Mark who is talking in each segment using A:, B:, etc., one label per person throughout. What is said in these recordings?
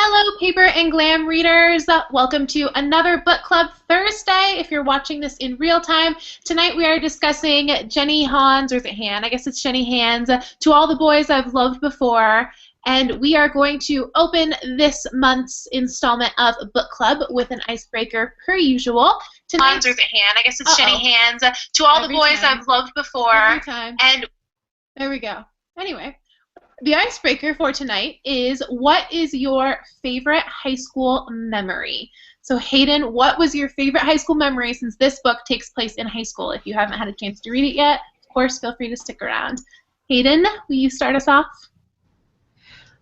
A: Hello, Paper and Glam readers. Welcome to another Book Club Thursday. If you're watching this in real time, tonight we are discussing Jenny Han's, or is it Han? I guess it's Jenny Han's, To All the Boys I've Loved Before. And we are going to open this month's installment of Book Club with an icebreaker per usual. Tonight,
B: Han's, or is it Han? I guess it's Jenny Han's, To All the Boys I've Loved Before.
A: Every time.
B: And
A: there we go. Anyway. The icebreaker for tonight is, what is your favorite high school memory? So Hayden, what was your favorite high school memory, since this book takes place in high school? If you haven't had a chance to read it yet, of course, feel free to stick around. Hayden, will you start us off?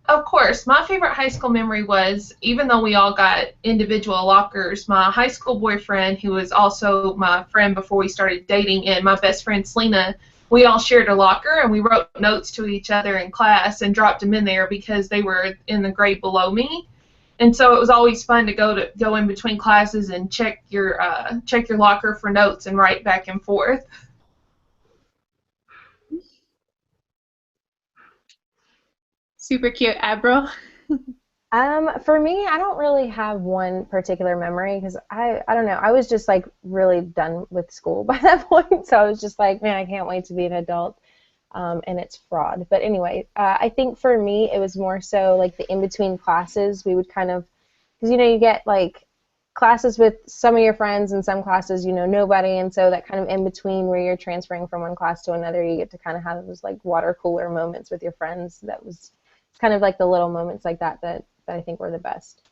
C: Of course. My favorite high school memory was, even though we all got individual lockers, my high school boyfriend, who was also my friend before we started dating, and my best friend Selena, we all shared a locker, and we wrote notes to each other in class and dropped them in there because they were in the grade below me. And so it was always fun to go in between classes and check your locker for notes and write back and forth.
A: Super cute. Avril?
D: For me, I don't really have one particular memory because I don't know. I was just like really done with school by that point, so I was just like, man, I can't wait to be an adult, and it's fraud. But anyway, I think for me it was more so like the in-between classes. We would kind of, because you get like classes with some of your friends and some classes nobody, and so that kind of in between where you're transferring from one class to another, you get to kind of have those like water cooler moments with your friends. It's kind of like the little moments like that I think were the best.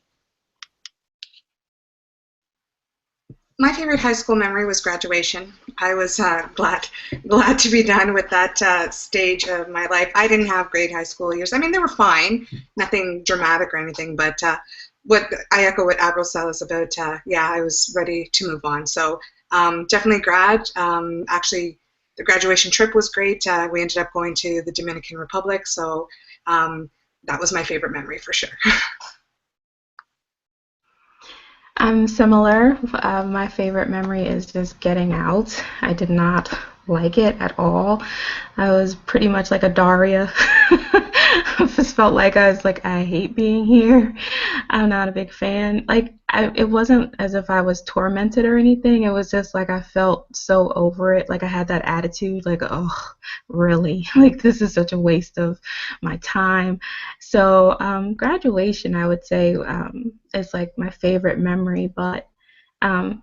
E: My favorite high school memory was graduation. I was glad to be done with that stage of my life. I didn't have great high school years. I mean, they were fine, nothing dramatic or anything, but I echo what Avril says about, yeah, I was ready to move on. So definitely grad. Actually, the graduation trip was great. We ended up going to the Dominican Republic, so that was my favorite memory for sure.
F: I'm similar. My favorite memory is just getting out. I did not like it at all. I was pretty much like a Daria. I just felt like I was like, I hate being here. I'm not a big fan. Like, it wasn't as if I was tormented or anything. It was just like I felt so over it. Like I had that attitude, like, oh, really? Like, this is such a waste of my time. So graduation, I would say, is like my favorite memory. But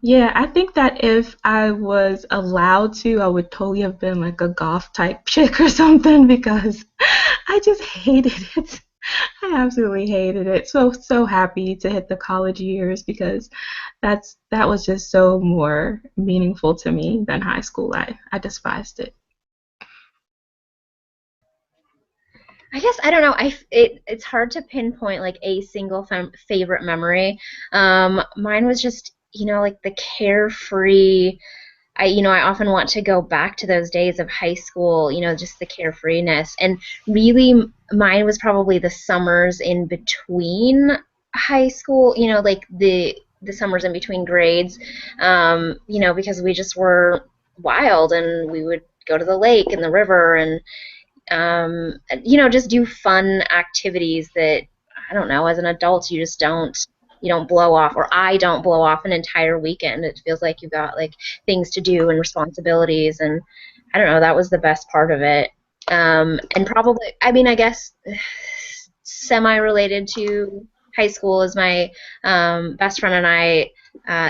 F: yeah, I think that if I was allowed to, I would totally have been like a goth type chick or something, because I just hated it. I absolutely hated it. So happy to hit the college years, because that was just so more meaningful to me than high school. I despised it.
G: I guess, I don't know. It's hard to pinpoint like a single favorite memory. Mine was just like the carefree. I often want to go back to those days of high school, just the carefreeness. And really, mine was probably the summers in between high school, like the summers in between grades, because we just were wild, and we would go to the lake and the river and, just do fun activities that, I don't know, as an adult you just don't blow off, or I don't blow off an entire weekend. It feels like you've got like things to do and responsibilities, and I don't know, that was the best part of it. And probably, I mean, I guess semi-related to high school is my best friend and I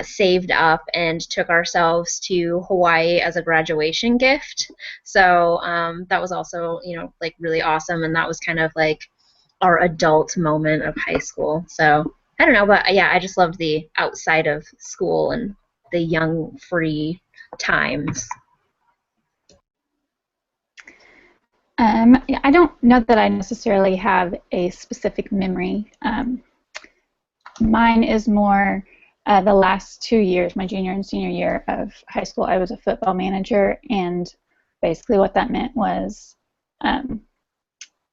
G: saved up and took ourselves to Hawaii as a graduation gift. So that was also, like really awesome, and that was kind of like our adult moment of high school. So I don't know, but yeah, I just loved the outside of school and the young, free times.
H: I don't know that I necessarily have a specific memory. Mine is more the last 2 years, my junior and senior year of high school. I was a football manager, and basically what that meant was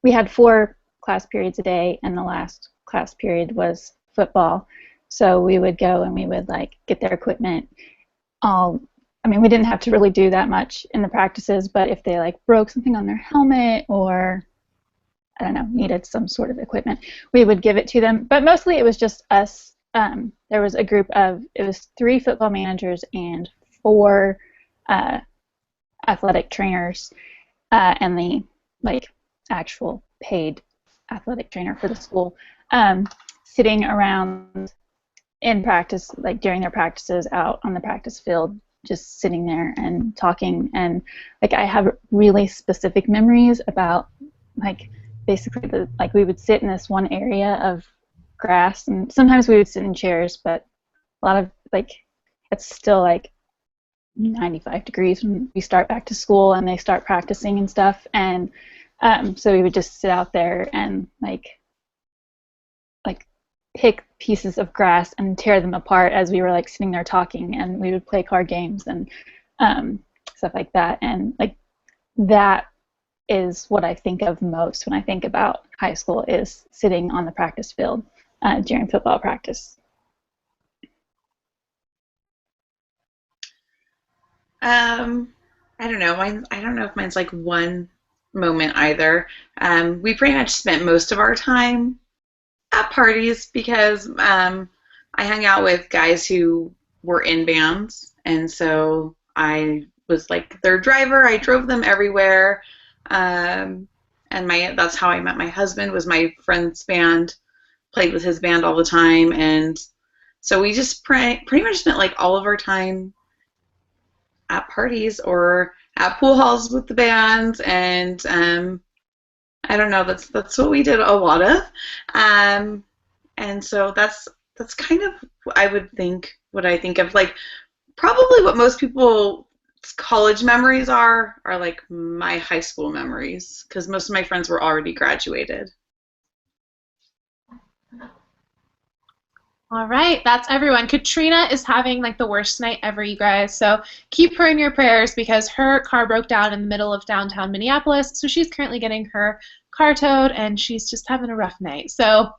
H: we had 4 class periods a day, and the last class period was football. So we would go and we would like get their equipment. I mean, we didn't have to really do that much in the practices, but if they like broke something on their helmet, or I don't know, needed some sort of equipment, we would give it to them. But mostly it was just us. There was a group of, it was 3 football managers and 4 athletic trainers, and the actual paid athletic trainer for the school, sitting around in practice, during their practices out on the practice field, just sitting there and talking. And I have really specific memories about basically we would sit in this one area of grass, and sometimes we would sit in chairs, but a lot of it's still 95 degrees when we start back to school and they start practicing and stuff, and so we would just sit out there and pick pieces of grass and tear them apart as we were sitting there talking, and we would play card games and stuff like that. And that is what I think of most when I think about high school, is sitting on the practice field during football practice.
I: I don't know. I don't know if mine's one moment either. We pretty much spent most of our time at parties because I hung out with guys who were in bands, and so I was their driver. I drove them everywhere, and that's how I met my husband. Was my friend's band, played with his band all the time, and so we just pretty much spent all of our time at parties or at pool halls with the band, and I don't know, that's what we did a lot of, and so that's kind of what I think of probably what most people's college memories are my high school memories, because most of my friends were already graduated.
A: All right, that's everyone. Katrina is having the worst night ever, you guys. So keep her in your prayers because her car broke down in the middle of downtown Minneapolis. So she's currently getting her car towed, and she's just having a rough night. So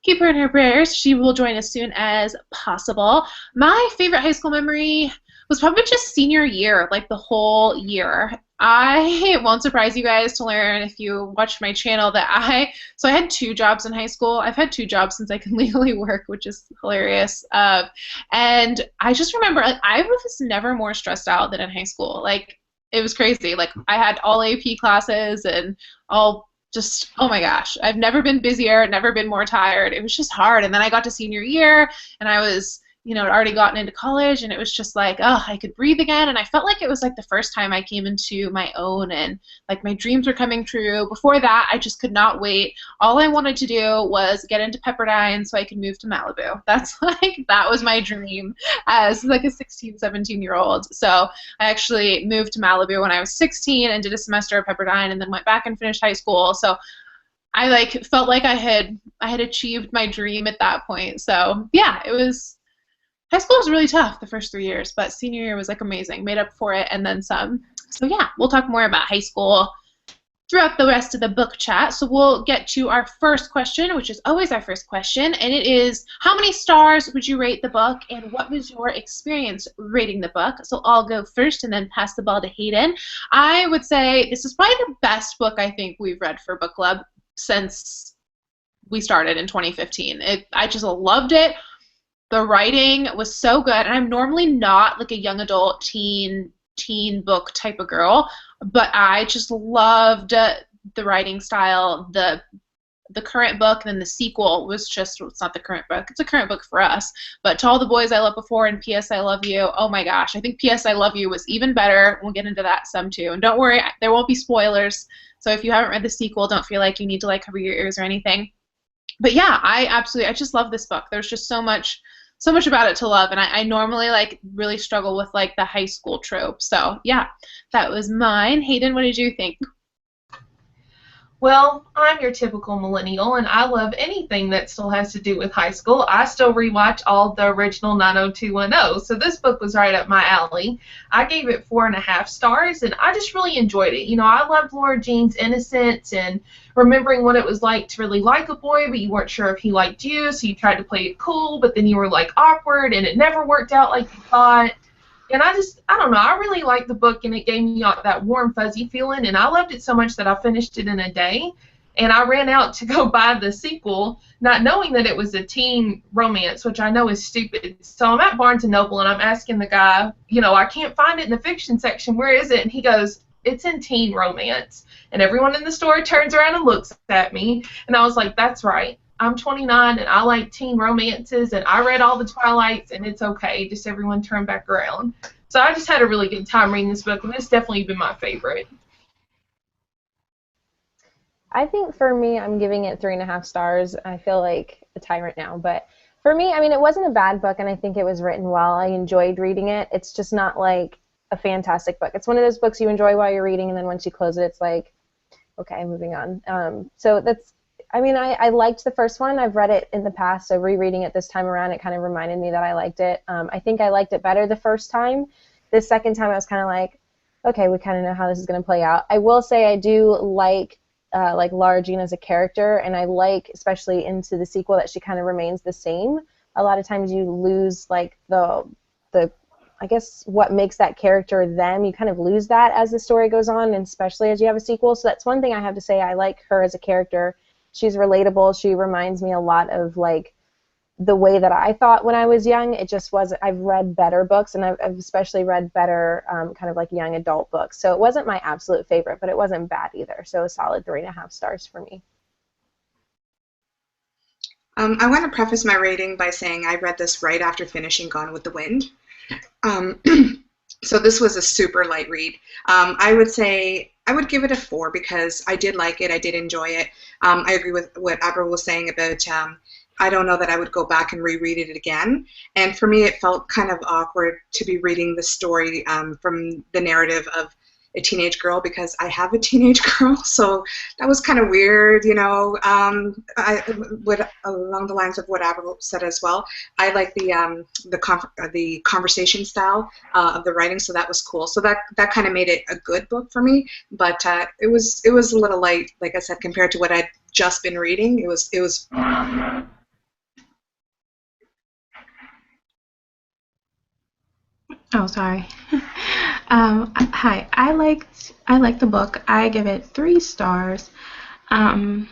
A: keep her in her prayers. She will join as soon as possible. My favorite high school memory was probably just senior year, the whole year. I won't surprise you guys to learn, if you watch my channel, that I had 2 jobs in high school. I've had 2 jobs since I can legally work, which is hilarious. And I just remember, I was never more stressed out than in high school. It was crazy. I had all AP classes and all just, oh my gosh, I've never been busier, never been more tired. It was just hard. And then I got to senior year, and I was already gotten into college, and it was just I could breathe again, and I felt it was the first time I came into my own, and my dreams were coming true. Before that, I just could not wait. All I wanted to do was get into Pepperdine so I could move to Malibu. That's that was my dream as a 16, 17-year-old. So I actually moved to Malibu when I was 16 and did a semester at Pepperdine, and then went back and finished high school. So I felt I had achieved my dream at that point. So yeah, it was. High school was really tough the first 3 years, but senior year was amazing. Made up for it and then some. So yeah, we'll talk more about high school throughout the rest of the book chat. So we'll get to our first question, which is always our first question, and it is, how many stars would you rate the book, and what was your experience rating the book? So I'll go first and then pass the ball to Hayden. I would say this is probably the best book I think we've read for book club since we started in 2015. I just loved it. The writing was so good, and I'm normally not a young adult teen book type of girl, but I just loved the writing style. The current book, and then the sequel was just, it's not the current book, it's a current book for us, but To All the Boys I Loved Before and P.S. I Love You, oh my gosh, I think P.S. I Love You was even better. We'll get into that some too, and don't worry, there won't be spoilers, so if you haven't read the sequel, don't feel like you need to cover your ears or anything. But yeah, I just love this book. There's just so much about it to love, and I normally really struggle with the high school trope. So yeah, that was mine. Hayden, what did you think?
C: Well, I'm your typical millennial, and I love anything that still has to do with high school. I still rewatch all the original 90210, so this book was right up my alley. I gave it 4.5 stars, and I just really enjoyed it. I loved Laura Jean's innocence and remembering what it was like to really like a boy, but you weren't sure if he liked you, so you tried to play it cool, but then you were awkward, and it never worked out like you thought. And I don't know, I really liked the book, and it gave me that warm, fuzzy feeling, and I loved it so much that I finished it in a day. And I ran out to go buy the sequel, not knowing that it was a teen romance, which I know is stupid. So I'm at Barnes & Noble, and I'm asking the guy, you know, I can't find it in the fiction section. Where is it? And he goes, it's in teen romance. And everyone in the store turns around and looks at me. And I was like, that's right. I'm 29, and I like teen romances, and I read all the Twilights, and it's okay. Just everyone turn back around. So I just had a really good time reading this book, and it's definitely been my favorite.
D: I think for me, I'm giving it 3.5 stars. I feel like a tyrant now, but for me, I mean, it wasn't a bad book, and I think it was written well. I enjoyed reading it. It's just not like a fantastic book. It's one of those books you enjoy while you're reading, and then once you close it, it's like, okay, moving on. So that's, I mean, I liked the first one. I've read it in the past, so rereading it this time around, it kind of reminded me that I liked it. I think I liked it better the first time. The second time, I was kind of like, okay, we kind of know how this is going to play out. I will say I do like Lara Jean as a character, and I like, especially into the sequel, that she kind of remains the same. A lot of times you lose like the I guess what makes that character them. You kind of lose that as the story goes on, and especially as you have a sequel. So that's one thing I have to say. I like her as a character. She's relatable. She reminds me a lot of like the way that I thought when I was young. It just wasn't. I've read better books, and I've especially read better kind of like young adult books. So it wasn't my absolute favorite, but it wasn't bad either. So a solid 3.5 stars for me.
E: I want to preface my rating by saying I read this right after finishing Gone with the Wind. So this was a super light read. I would say I would give it a 4 because I did like it. I did enjoy it. I agree with what Audrey was saying about I don't know that I would go back and reread it again. And for me, it felt kind of awkward to be reading the story from the narrative of a teenage girl, because I have a teenage girl, so that was kind of weird, you know. I would, along the lines of what Audrey said as well, I like the conversation style of the writing, so that was cool. So that kind of made it a good book for me, but it was a little light, like I said, compared to what I'd just been reading. It was.
F: Oh, sorry. Hi. I liked the book. I give it 3 stars. I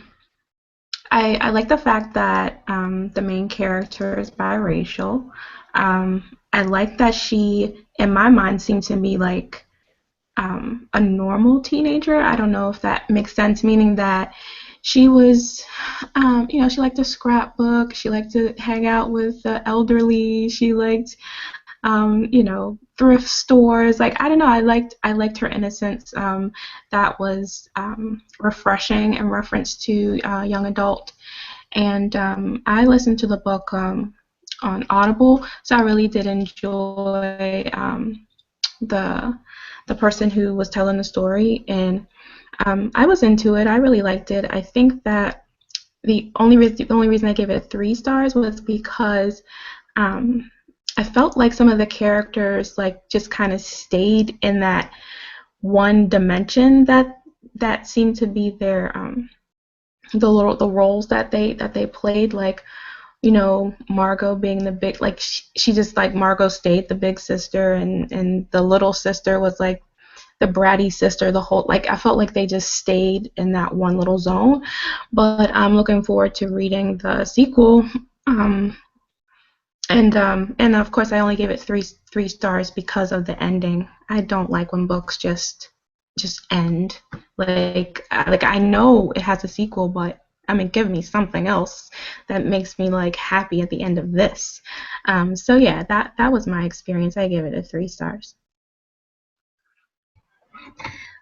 F: like the fact that the main character is biracial. I like that she, in my mind, seemed to be like a normal teenager. I don't know if that makes sense, meaning that she was, she liked to scrapbook. She liked to hang out with the elderly. She liked thrift stores. Like, I don't know, I liked her innocence. That was refreshing in reference to young adult. And I listened to the book on Audible, so I really did enjoy the person who was telling the story, and I was into it. I really liked it. I think that the only reason I gave it 3 stars was because I felt like some of the characters like just kind of stayed in that one dimension that seemed to be their the roles that they played, like, you know, Margot being the big, like she just, like, Margot stayed the big sister, and the little sister was like the bratty sister. The whole, like, I felt like they just stayed in that one little zone. But I'm looking forward to reading the sequel. And of course, I only gave it 3 stars because of the ending. I don't like when books just end. Like I know it has a sequel, but I mean, give me something else that makes me like happy at the end of this. So yeah, that was my experience. I gave it a 3 stars.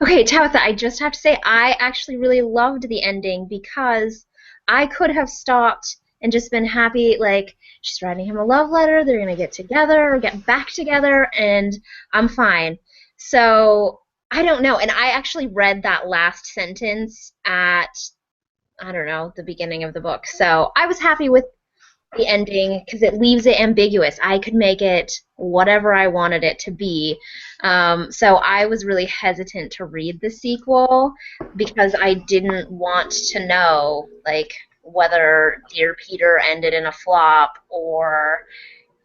G: Okay, Tabitha, I just have to say I actually really loved the ending, because I could have stopped and just been happy, like, she's writing him a love letter, they're going to get together or get back together, and I'm fine. So, I don't know. And I actually read that last sentence at, I don't know, the beginning of the book. So, I was happy with the ending because it leaves it ambiguous. I could make it whatever I wanted it to be. So, I was really hesitant to read the sequel because I didn't want to know, like, whether Dear Peter ended in a flop or,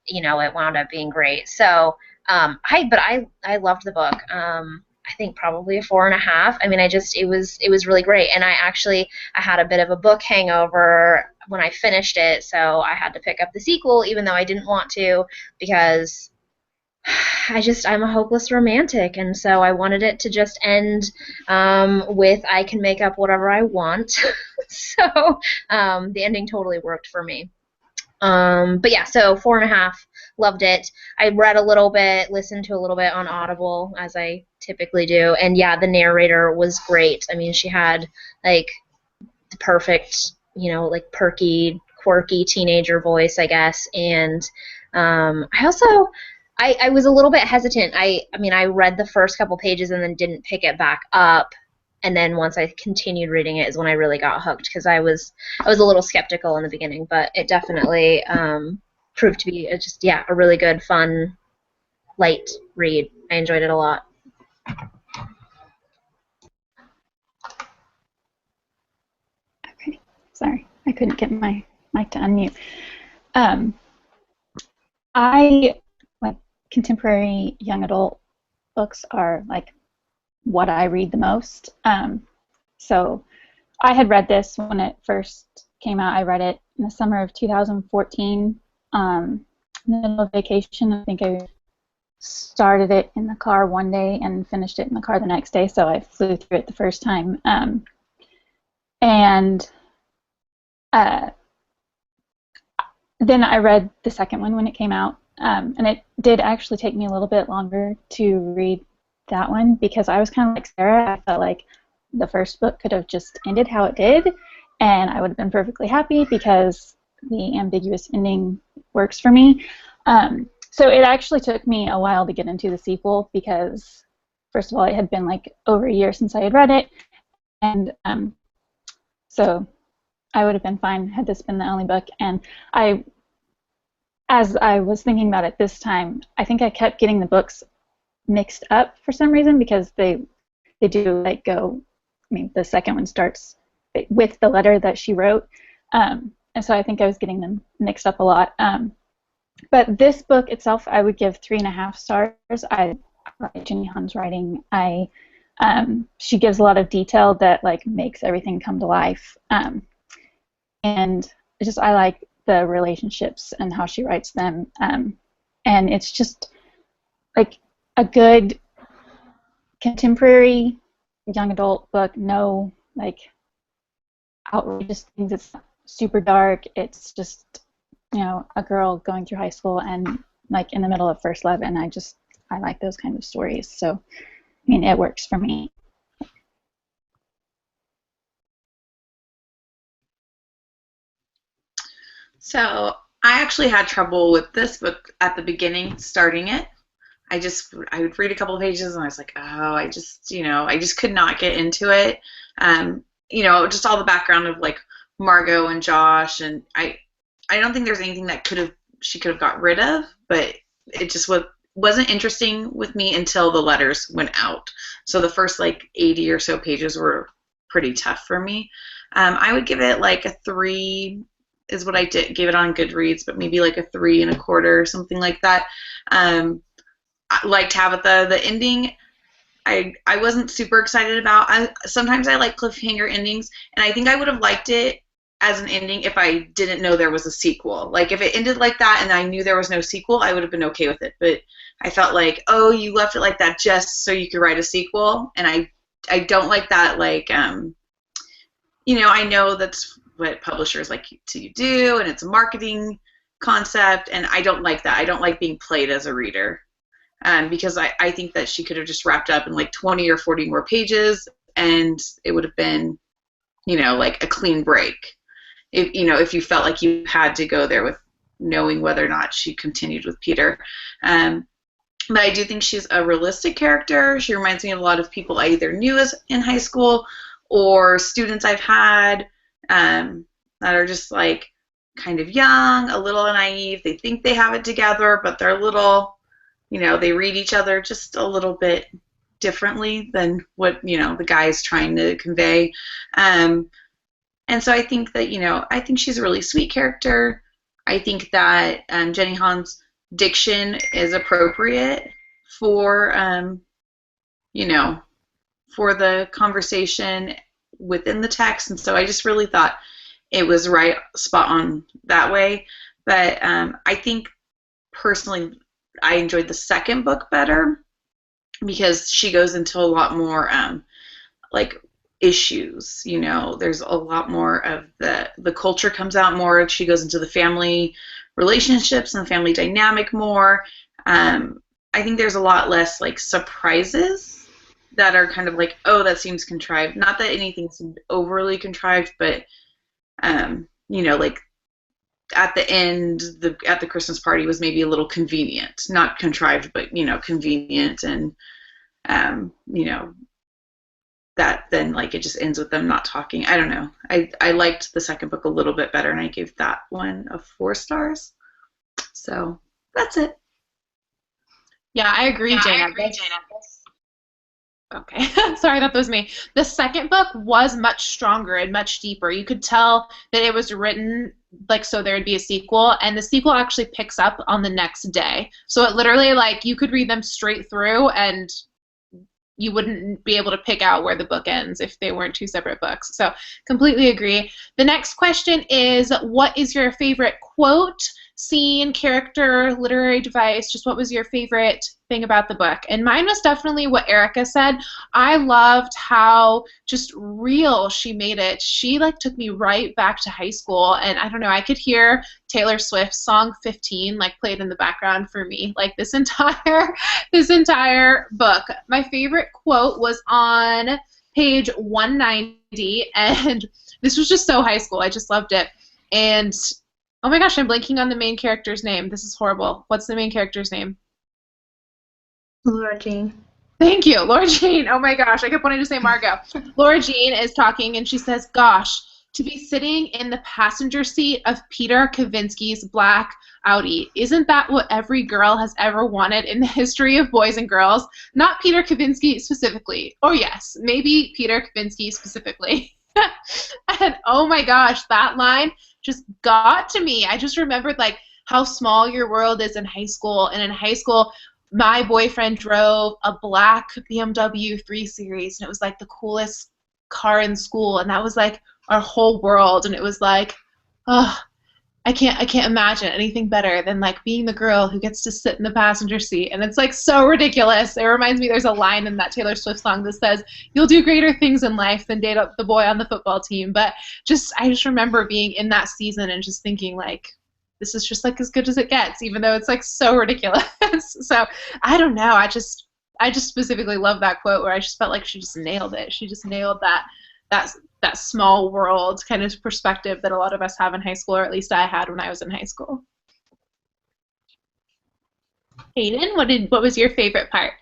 G: you know, it wound up being great. So, I loved the book. I I think probably a 4.5. I mean, it was really great. And I had a bit of a book hangover when I finished it, so I had to pick up the sequel, even though I didn't want to, because I'm a hopeless romantic, and so I wanted it to just end with I can make up whatever I want. So the ending totally worked for me. But yeah, so 4.5, loved it. I read a little bit, listened to a little bit on Audible, as I typically do, and yeah, the narrator was great. I mean, she had like the perfect, like perky, quirky teenager voice, I guess, and I was a little bit hesitant. I mean, I read the first couple pages and then didn't pick it back up. And then once I continued reading it is when I really got hooked, because I was a little skeptical in the beginning, but it definitely proved to be a really good, fun, light read. I enjoyed it a lot.
H: Okay, sorry, I couldn't get my mic to unmute. Contemporary young adult books are like what I read the most. So I had read this when it first came out. I read it in the summer of 2014, in the middle of vacation. I think I started it in the car one day and finished it in the car the next day, so I flew through it the first time. And then I read the second one when it came out, and it did actually take me a little bit longer to read that one, because I was kind of like Sarah. I felt like the first book could have just ended how it did, and I would have been perfectly happy because the ambiguous ending works for me. So it actually took me a while to get into the sequel, because first of all, it had been like over a year since I had read it, and so I would have been fine had this been the only book. And as I was thinking about it this time, I think I kept getting the books mixed up for some reason, because they do like go, I mean, the second one starts with the letter that she wrote, and so I think I was getting them mixed up a lot. But this book itself, I would give 3.5 stars. I like Jenny Han's writing. She gives a lot of detail that like makes everything come to life, and I like the relationships and how she writes them, and it's just like a good contemporary young adult book. No like outrageous things. It's super dark. It's just a girl going through high school and like in the middle of first love, and I like those kind of stories. So I mean, it works for me.
I: So I actually had trouble with this book at the beginning, starting it. I would read a couple of pages and I was like, oh, I just could not get into it. Just all the background of like Margot and Josh, and I don't think there's anything that she could have got rid of, but it just wasn't interesting with me until the letters went out. So the first like 80 or so pages were pretty tough for me. I would give it like a 3 is what I gave it on Goodreads, but maybe like a 3 1/4 or something like that. I liked Tabitha. The ending, I wasn't super excited about. Sometimes I like cliffhanger endings, and I think I would have liked it as an ending if I didn't know there was a sequel. Like if it ended like that and I knew there was no sequel, I would have been okay with it. But I felt like, oh, you left it like that just so you could write a sequel, and I don't like that. Like, I know that's what publishers like to do, and it's a marketing concept, and I don't like that. I don't like being played as a reader, because I think that she could have just wrapped up in like 20 or 40 more pages, and it would have been, like a clean break. If you felt like you had to go there with knowing whether or not she continued with Peter. But I do think she's a realistic character. She reminds me of a lot of people I either knew as in high school or students I've had, that are just like kind of young, a little naive. They think they have it together, but they're a little, they read each other just a little bit differently than what, the guy's trying to convey. And so I think that, I think she's a really sweet character. I think that Jenny Han's diction is appropriate for you know, for the conversation within the text. And so I just really thought it was right spot on that way. But I think personally I enjoyed the second book better because she goes into a lot more like issues, you know. There's a lot more of the culture comes out more. She goes into the family relationships and the family dynamic more. I think there's a lot less like surprises that are kind of like, oh, that seems contrived. Not that anything seemed overly contrived, but you know, like at the end, at the Christmas party was maybe a little convenient, not contrived, but you know, convenient, and you know, that then like it just ends with them not talking. I don't know. I liked the second book a little bit better, and I gave that one a 4 stars. So that's it.
A: Yeah, I agree, Jane. Okay, sorry, that was me. The second book was much stronger and much deeper. You could tell that it was written like so there would be a sequel, and the sequel actually picks up on the next day. So it literally, like, you could read them straight through and you wouldn't be able to pick out where the book ends if they weren't 2 separate books. So completely agree. The next question is, what is your favorite quote, scene, character, literary device? Just what was your favorite thing about the book? And mine was definitely what Erica said. I loved how just real she made it. She like took me right back to high school, and I don't know, I could hear Taylor Swift's song 15 like played in the background for me like this entire book. My favorite quote was on page 190, and this was just so high school. I just loved it. And oh my gosh, I'm blanking on the main character's name. This is horrible. What's the main character's name?
F: Laura Jean.
A: Thank you, Laura Jean. Oh my gosh, I kept wanting to say Margot. Laura Jean is talking, and she says, gosh, to be sitting in the passenger seat of Peter Kavinsky's black Audi. Isn't that what every girl has ever wanted in the history of boys and girls? Not Peter Kavinsky specifically. Oh yes, maybe Peter Kavinsky specifically. And oh my gosh, that line just got to me. I just remembered like how small your world is in high school, and in high school my boyfriend drove a black BMW 3 Series, and it was like the coolest car in school, and that was like our whole world. And it was like, oh, I can't imagine anything better than like being the girl who gets to sit in the passenger seat. And it's like so ridiculous. It reminds me, there's a line in that Taylor Swift song that says, you'll do greater things in life than date the boy on the football team. But I just remember being in that season and just thinking like, this is just like as good as it gets, even though it's like so ridiculous. So I don't know. I just specifically love that quote where I just felt like she just nailed it. She just nailed that small world kind of perspective that a lot of us have in high school, or at least I had when I was in high school. Hayden, what was your favorite part?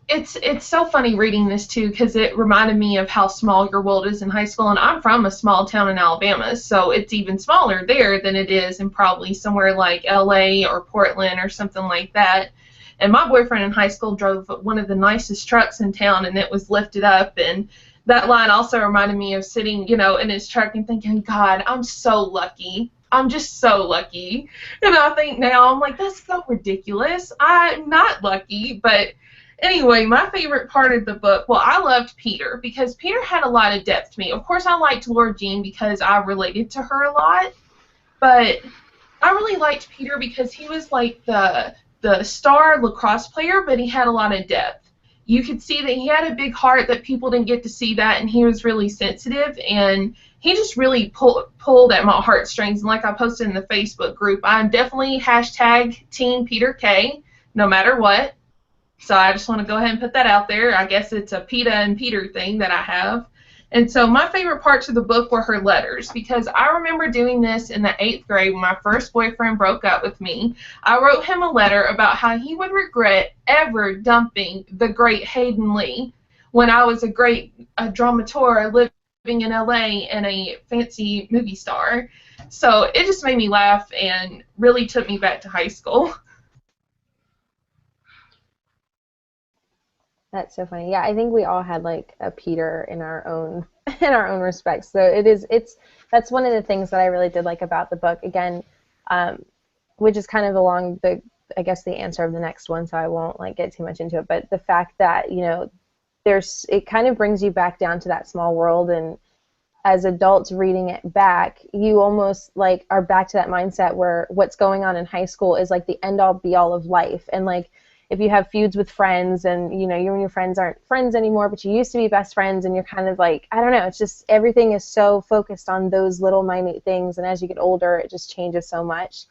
C: It's so funny reading this too, because it reminded me of how small your world is in high school, and I'm from a small town in Alabama, so it's even smaller there than it is in probably somewhere like LA or Portland or something like that. And my boyfriend in high school drove one of the nicest trucks in town, and it was lifted up, and that line also reminded me of sitting, you know, in his truck and thinking, God, I'm so lucky. I'm just so lucky. And I think now, I'm like, that's so ridiculous. I'm not lucky. But anyway, my favorite part of the book, well, I loved Peter because Peter had a lot of depth to me. Of course, I liked Laura Jean because I related to her a lot. But I really liked Peter because he was like the star lacrosse player, but he had a lot of depth. You could see that he had a big heart, that people didn't get to see that, and he was really sensitive, and he just really pulled at my heartstrings. And like I posted in the Facebook group, I'm definitely hashtag Team Peter K, no matter what. So I just want to go ahead and put that out there. I guess it's a PETA and Peter thing that I have. And so my favorite parts of the book were her letters, because I remember doing this in the 8th grade when my first boyfriend broke up with me. I wrote him a letter about how he would regret ever dumping the great Hayden Lee when I was a dramaturg living in LA and a fancy movie star. So it just made me laugh and really took me back to high school.
D: That's so funny. Yeah, I think we all had like a Peter in our own respects. So that's one of the things that I really did like about the book. Again, which is kind of along the I guess, the answer of the next one, so I won't like get too much into it. But the fact that, you know, it kind of brings you back down to that small world, and as adults reading it back, you almost like are back to that mindset where what's going on in high school is like the end all be all of life. And like if you have feuds with friends and, you know, you and your friends aren't friends anymore, but you used to be best friends, and you're kind of like, I don't know, it's just everything is so focused on those little minute things. And as you get older, it just changes so much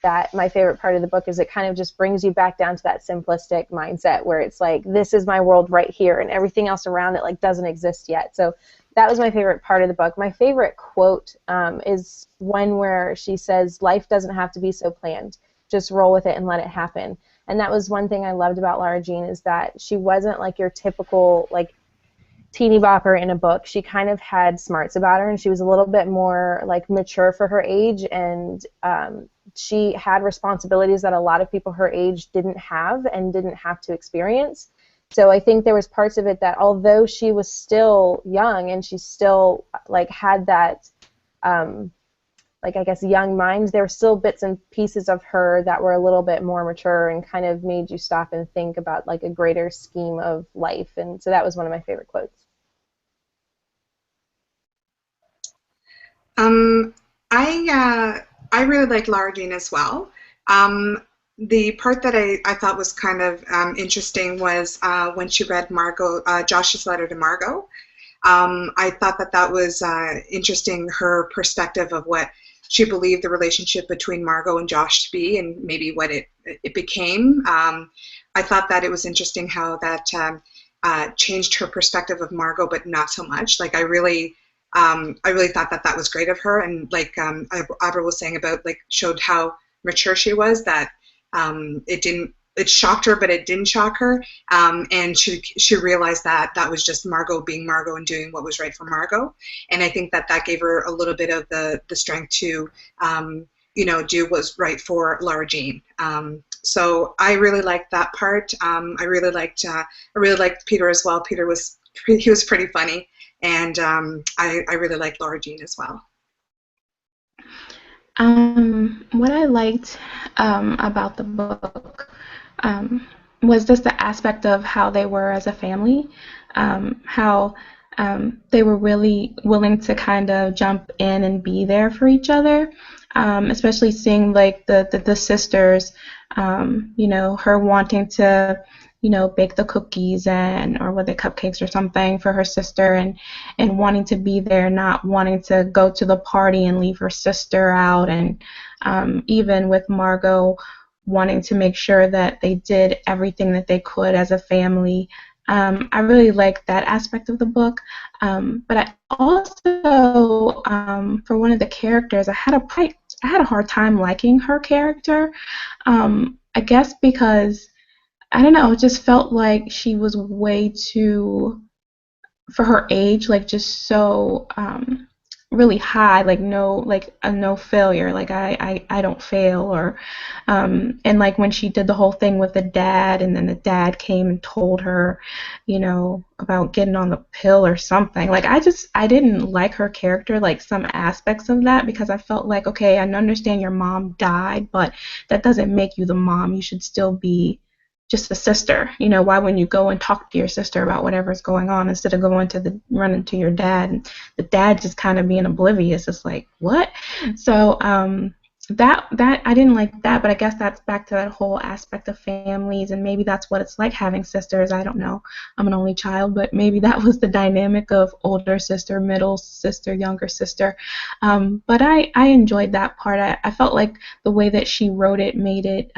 D: that my favorite part of the book is it kind of just brings you back down to that simplistic mindset where it's like, this is my world right here, and everything else around it like doesn't exist yet. So that was my favorite part of the book. My favorite quote is one where she says, life doesn't have to be so planned. Just roll with it and let it happen. And that was one thing I loved about Lara Jean, is that she wasn't like your typical like teeny bopper in a book. She kind of had smarts about her, and she was a little bit more like mature for her age, and she had responsibilities that a lot of people her age didn't have and didn't have to experience. So I think there was parts of it that, although she was still young and she still like had that like, I guess, young mind, there were still bits and pieces of her that were a little bit more mature and kind of made you stop and think about like a greater scheme of life. And so that was one of my favorite quotes.
E: I really like Lara Jean as well. The part that I thought was kind of interesting was when she read Josh's letter to Margot. I thought that was interesting, her perspective of what she believed the relationship between Margot and Josh to be, and maybe what it became. I thought that it was interesting how that changed her perspective of Margot, but not so much. Like I really thought that was great of her, and like Audrey was saying about, like, showed how mature she was, that it shocked her, but it didn't shock her, and she realized that was just Margot being Margot and doing what was right for Margot, and I think that gave her a little bit of the strength to do what was right for Lara Jean. So I really liked that part. I really liked Peter as well. Peter was pretty funny, and I really liked Lara Jean as well.
F: What I liked about the book was just the aspect of how they were as a family, how they were really willing to kind of jump in and be there for each other, especially seeing like the sisters, her wanting to bake the cookies or with the cupcakes or something for her sister, and wanting to be there, not wanting to go to the party and leave her sister out, and even with Margot wanting to make sure that they did everything that they could as a family. I really liked that aspect of the book, but I also, for one of the characters, I had a hard time liking her character, I guess because, I don't know, it just felt like she was way too, for her age, like just so really high, like no failure, like I don't fail, or and like when she did the whole thing with the dad, and then the dad came and told her, about getting on the pill or something, like I didn't like her character, like some aspects of that, because I felt like, okay, I understand your mom died, but that doesn't make you the mom. You should still be just the sister. Why wouldn't you go and talk to your sister about whatever's going on instead of running to your dad, and the dad just kind of being oblivious? It's like, what? So that I didn't like that, but I guess that's back to that whole aspect of families, and maybe that's what it's like having sisters. I don't know. I'm an only child, but maybe that was the dynamic of older sister, middle sister, younger sister. But I enjoyed that part. I felt like the way that she wrote it made it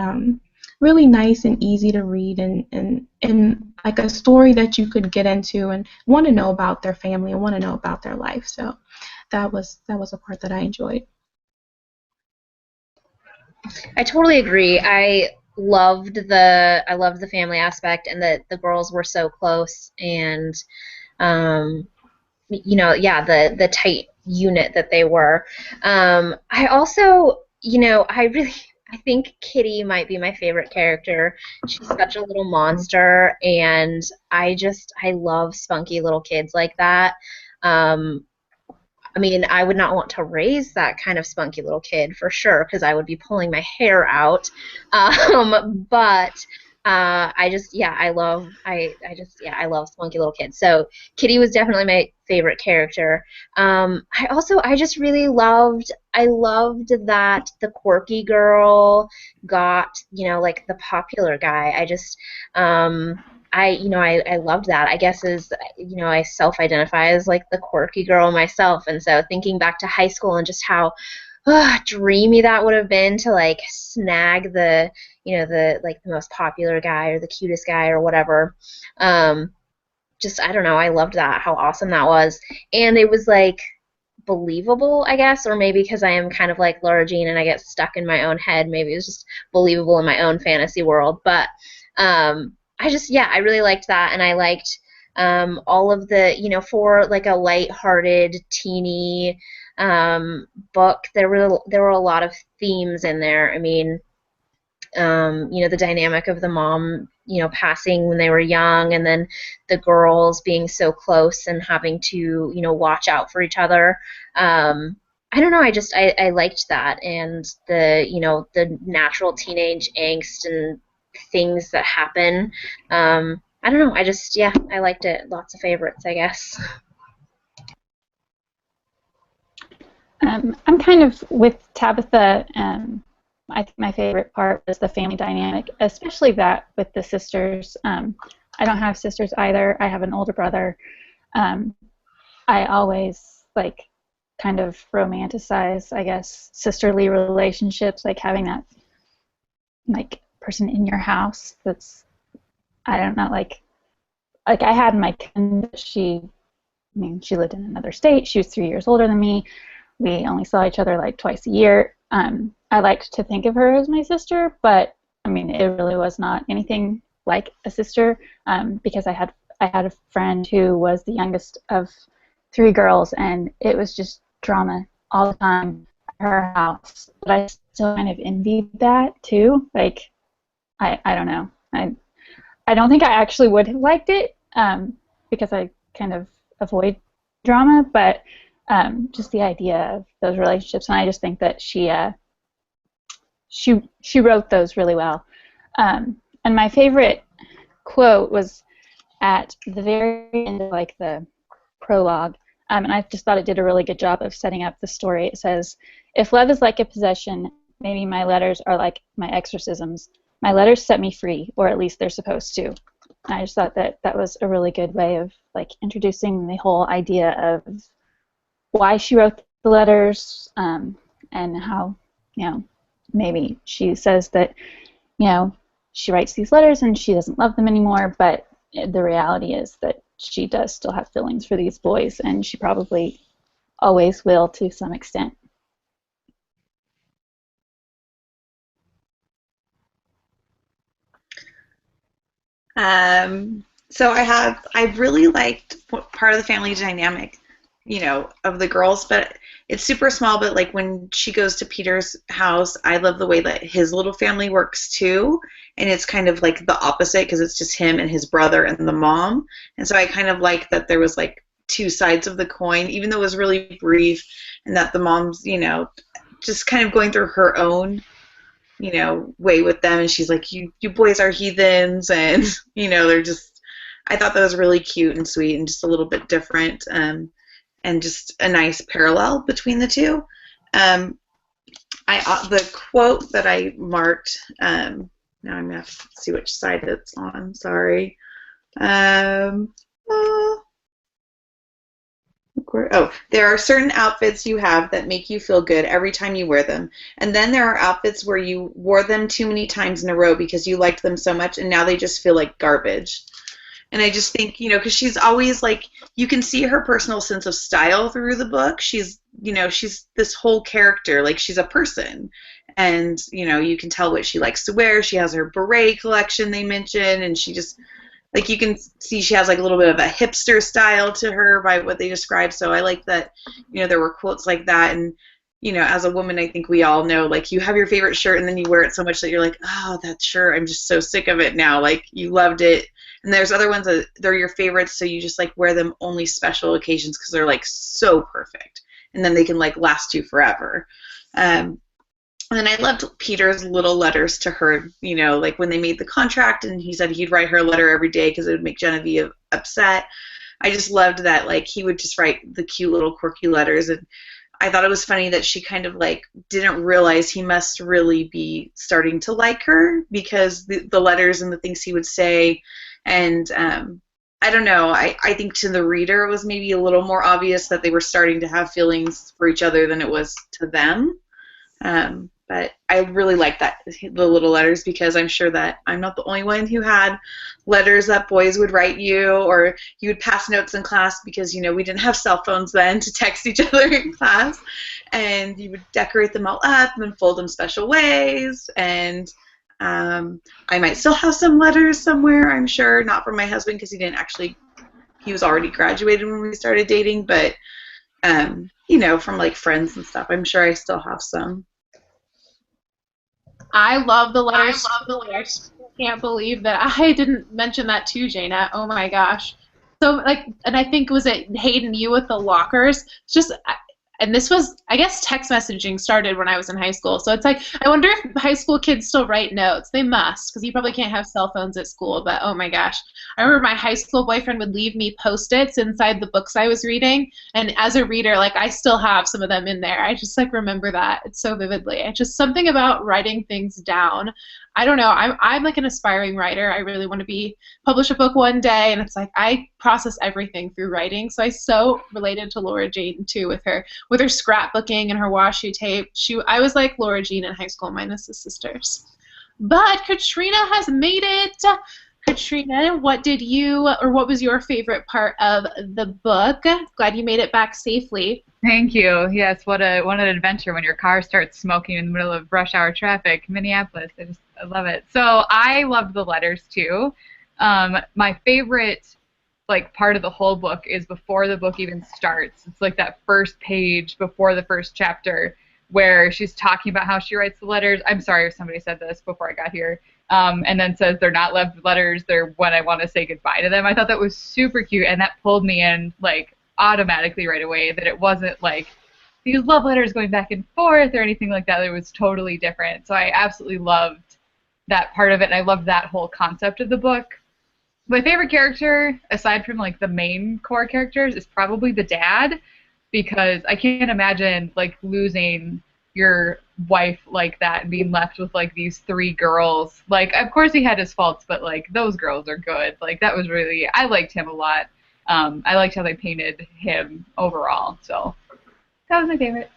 F: really nice and easy to read, and like a story that you could get into and want to know about their family and want to know about their life. So that was a part that I enjoyed.
G: I totally agree. I loved the family aspect, and that the girls were so close, and the tight unit that they were. I also, I think Kitty might be my favorite character. She's such a little monster, and I love spunky little kids like that. I mean, I would not want to raise that kind of spunky little kid for sure, because I would be pulling my hair out. But I love spunky little kids. So Kitty was definitely my favorite character. I just really loved that the quirky girl got, like the popular guy. I loved that. I guess I self-identify as like the quirky girl myself, and so thinking back to high school and just how dreamy that would have been to like snag the most popular guy or the cutest guy or whatever. I don't know, I loved that, how awesome that was. And it was like believable, I guess, or maybe because I am kind of like Laura Jean and I get stuck in my own head, maybe it was just believable in my own fantasy world. But I really liked that, and I liked all of the, for like a light-hearted teeny book, there were a lot of themes in there. I mean, the dynamic of the mom, passing when they were young, and then the girls being so close and having to, watch out for each other. I don't know, I liked that, and the natural teenage angst and things that happen. I don't know, I liked it. Lots of favorites, I guess.
H: I'm kind of with Tabitha. I think my favorite part was the family dynamic, especially that with the sisters. I don't have sisters either. I have an older brother. I always kind of romanticize, I guess, sisterly relationships, like having that person in your house that's, I don't know, like I had my cousin, she lived in another state. She was 3 years older than me. We only saw each other like twice a year. I liked to think of her as my sister, but I mean, it really was not anything like a sister, because I had a friend who was the youngest of 3 girls, and it was just drama all the time at her house. But I still kind of envied that too. Like, I don't know. I don't think I actually would have liked it, because I kind of avoid drama, but just the idea of those relationships, and I just think that she wrote those really well. And my favorite quote was at the very end of the prologue, and I just thought it did a really good job of setting up the story. It says, "If love is like a possession, maybe my letters are like my exorcisms. My letters set me free, or at least they're supposed to." And I just thought that was a really good way of introducing the whole idea of why she wrote the letters, and how, maybe she says that, she writes these letters and she doesn't love them anymore, but the reality is that she does still have feelings for these boys, and she probably always will to some extent.
I: So I really liked part of the family dynamic, of the girls, but it's super small. But when she goes to Peter's house, I love the way that his little family works too, and it's kind of like the opposite, because it's just him and his brother and the mom. And so I kind of like that there was 2 sides of the coin, even though it was really brief, and that the mom's, just kind of going through her own, way with them, and she's like, you boys are heathens, and they're just, I thought that was really cute and sweet and just a little bit different, and just a nice parallel between the two. The quote that I marked, now I'm gonna have to see which side it's on, sorry. There are certain outfits you have that make you feel good every time you wear them. And then there are outfits where you wore them too many times in a row because you liked them so much, and now they just feel like garbage. And I just think, because she's always you can see her personal sense of style through the book. She's, she's this whole character, she's a person. And, you can tell what she likes to wear. She has her beret collection they mention, and she just, you can see she has a little bit of a hipster style to her by what they describe. So I like that, there were quotes like that. And, as a woman, I think we all know, you have your favorite shirt and then you wear it so much that you're like, oh, that shirt, I'm just so sick of it now. You loved it. And there's other ones that they're your favorites, so you just wear them only special occasions because they're so perfect. and then they can like last you forever. And then I loved Peter's little letters to her, you know, like when they made the contract and he said he'd write her a letter every day because it would make Genevieve upset. I just loved that, like, he would just write the cute little quirky letters, and I thought it was funny that she kind of, like, didn't realize he must really be starting to like her because the letters and the things he would say, and I don't know, I think to the reader it was maybe a little more obvious that they were starting to have feelings for each other than it was to them. But I really like that, the little letters, because I'm sure that I'm not the only one who had letters that boys would write you, or you would pass notes in class because, you know, we didn't have cell phones then to text each other in class, and you would decorate them all up and fold them special ways, and I might still have some letters somewhere, I'm sure, not from my husband because he was already graduated when we started dating, but, you know, from, like, friends and stuff, I'm sure I still have some.
A: I love the letters. I can't believe that I didn't mention that too, Jaina. Oh my gosh. So, like, and I think, was it Hayden, you with the lockers? Just, and this was, I guess, text messaging started when I was in high school. So it's like, I wonder if high school kids still write notes. They must, because you probably can't have cell phones at school. But oh my gosh, I remember my high school boyfriend would leave me Post-its inside the books I was reading. And as a reader, like, I still have some of them in there. I just, like, remember that. It's so vividly. It's just something about writing things down. I don't know. I'm like an aspiring writer. I really want to publish a book one day, and it's like I process everything through writing. So I so related to Laura Jean too with her scrapbooking and her washi tape. I was like Laura Jean in high school minus the sisters. But Katrina has made it. Katrina, what was your favorite part of the book? Glad you made it back safely.
J: Thank you. Yes, what an adventure when your car starts smoking in the middle of rush hour traffic. Minneapolis, I love it. So I loved the letters too. My favorite, like, part of the whole book is before the book even starts. It's like that first page before the first chapter where she's talking about how she writes the letters. I'm sorry if somebody said this before I got here. And then says they're not love letters, they're when I want to say goodbye to them. I thought that was super cute, and that pulled me in, like, automatically right away, that it wasn't like these love letters going back and forth or anything like that. It was totally different. So I absolutely loved that part of it, and I loved that whole concept of the book. My favorite character, aside from, like, the main core characters, is probably the dad, because I can't imagine, like, losing your wife like that and being left with, like, these 3 girls. Like, of course he had his faults, but, like, those girls are good. Like, that was really, I liked him a lot. I liked how they painted him overall, so that was my favorite.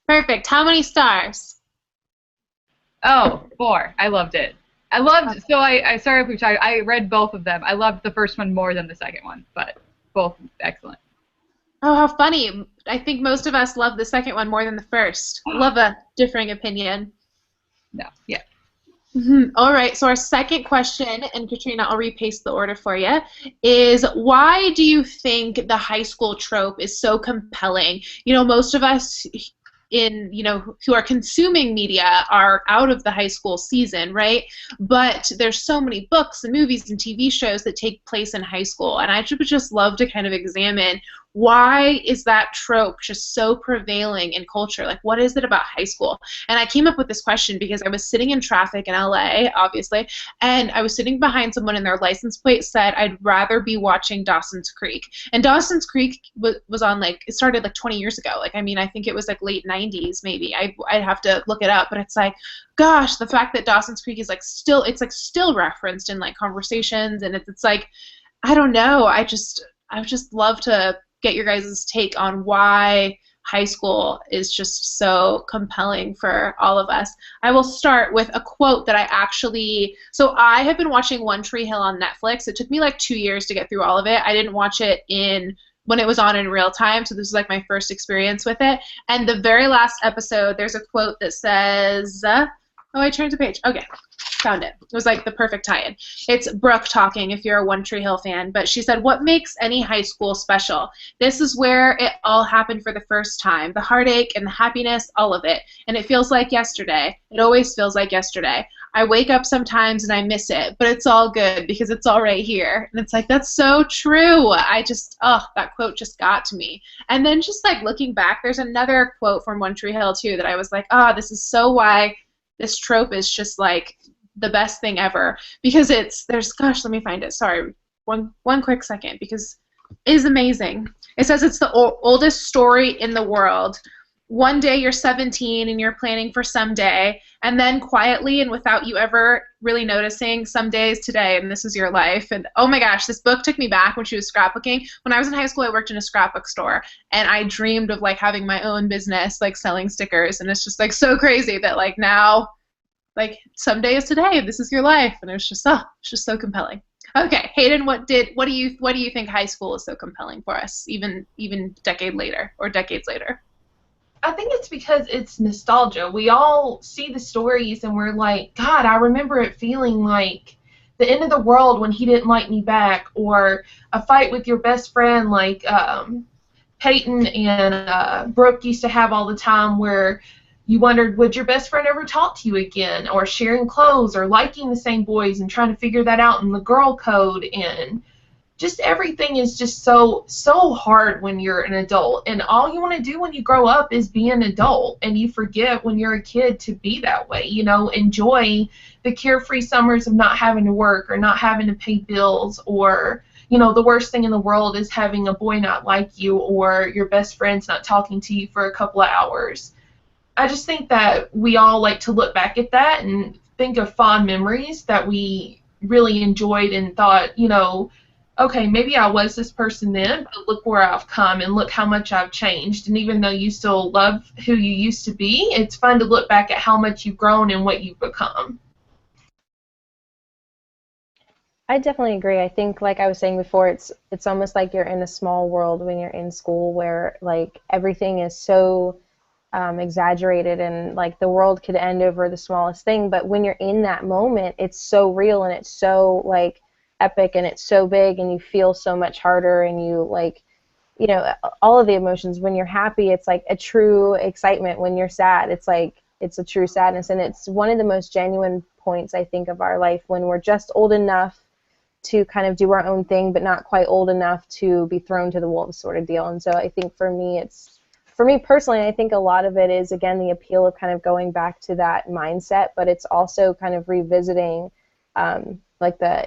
A: Perfect. How many stars?
J: Oh, 4. I loved it. So I sorry if we talked, I read both of them. I loved the first one more than the second one, but both excellent.
A: Oh, how funny. I think most of us love the second one more than the first. Love a differing opinion.
J: No, yeah.
A: All right, so our second question, and Katrina, I'll repaste the order for you, is why do you think the high school trope is so compelling? You know, most of us who are consuming media are out of the high school season, right? But there's so many books and movies and TV shows that take place in high school, and I would just love to kind of examine why is that trope just so prevailing in culture? Like, what is it about high school? And I came up with this question because I was sitting in traffic in LA, obviously, and I was sitting behind someone and their license plate said, I'd rather be watching Dawson's Creek. And Dawson's Creek was on, like, it started like 20 years ago. Like, I mean, I think it was like late 90s maybe. I'd have to look it up, but it's like, gosh, the fact that Dawson's Creek is like still referenced in like conversations, and it's like, I don't know, I would just love to get your guys' take on why high school is just so compelling for all of us. I will start with a quote that so I have been watching One Tree Hill on Netflix. It took me like 2 years to get through all of it. I didn't watch it when it was on in real time, so this is like my first experience with it. And the very last episode, there's a quote that says, I turned the page. Okay, found it. It was like the perfect tie-in. It's Brooke talking, if you're a One Tree Hill fan, but she said, what makes any high school special? This is where it all happened for the first time. The heartache and the happiness, all of it. And it feels like yesterday. It always feels like yesterday. I wake up sometimes and I miss it, but it's all good because it's all right here. And it's like, that's so true. That quote just got to me. And then just like looking back, there's another quote from One Tree Hill too that I was like, this is so why this trope is just like the best thing ever. Because let me find it. Sorry, one quick second, because it is amazing. It says it's the oldest story in the world. One day you're 17 and you're planning for someday, and then quietly and without you ever really noticing, someday is today and this is your life. And oh my gosh, this book took me back when she was scrapbooking. When I was in high school, I worked in a scrapbook store, and I dreamed of like having my own business, like selling stickers, and it's just like so crazy that like now, like someday is today and this is your life, and it's just so compelling. Okay, Hayden, what do you think high school is so compelling for us, even decades later?
C: I think it's because it's nostalgia. We all see the stories and we're like, God, I remember it feeling like the end of the world when he didn't like me back, or a fight with your best friend like Peyton and Brooke used to have all the time, where you wondered, would your best friend ever talk to you again, or sharing clothes, or liking the same boys and trying to figure that out in the girl code. And just everything is just so hard when you're an adult, and all you want to do when you grow up is be an adult, and you forget when you're a kid to be that way. Enjoy the carefree summers of not having to work or not having to pay bills, or the worst thing in the world is having a boy not like you, or your best friend's not talking to you for a couple of hours. I just think that we all like to look back at that and think of fond memories that we really enjoyed and thought, okay, maybe I was this person then, but look where I've come and look how much I've changed. And even though you still love who you used to be, it's fun to look back at how much you've grown and what you've become.
D: I definitely agree. I think, like I was saying before, it's almost like you're in a small world when you're in school, where like everything is so exaggerated, and like the world could end over the smallest thing. But when you're in that moment, it's so real and it's so like epic and it's so big, and you feel so much harder, and you like, all of the emotions. When you're happy, it's like a true excitement. When you're sad, it's like it's a true sadness, and it's one of the most genuine points, I think, of our life, when we're just old enough to kind of do our own thing, but not quite old enough to be thrown to the wolves, sort of deal. And so I think for me personally, I think a lot of it is, again, the appeal of kind of going back to that mindset, but it's also kind of revisiting like the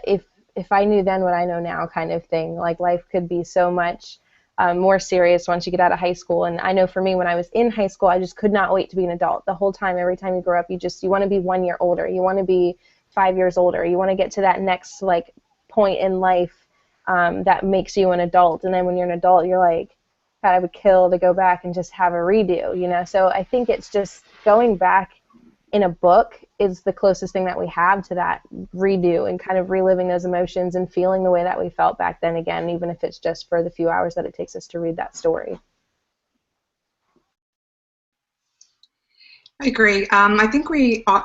D: if I knew then what I know now kind of thing. Like life could be so much more serious once you get out of high school. And I know for me, when I was in high school, I just could not wait to be an adult. The whole time, every time you grow up, you want to be 1 year older. You want to be 5 years older. You want to get to that next like point in life that makes you an adult. And then when you're an adult, you're like, God, I would kill to go back and just have a redo, So I think it's just going back in a book is the closest thing that we have to that redo, and kind of reliving those emotions and feeling the way that we felt back then again, even if it's just for the few hours that it takes us to read that story.
E: I agree. I think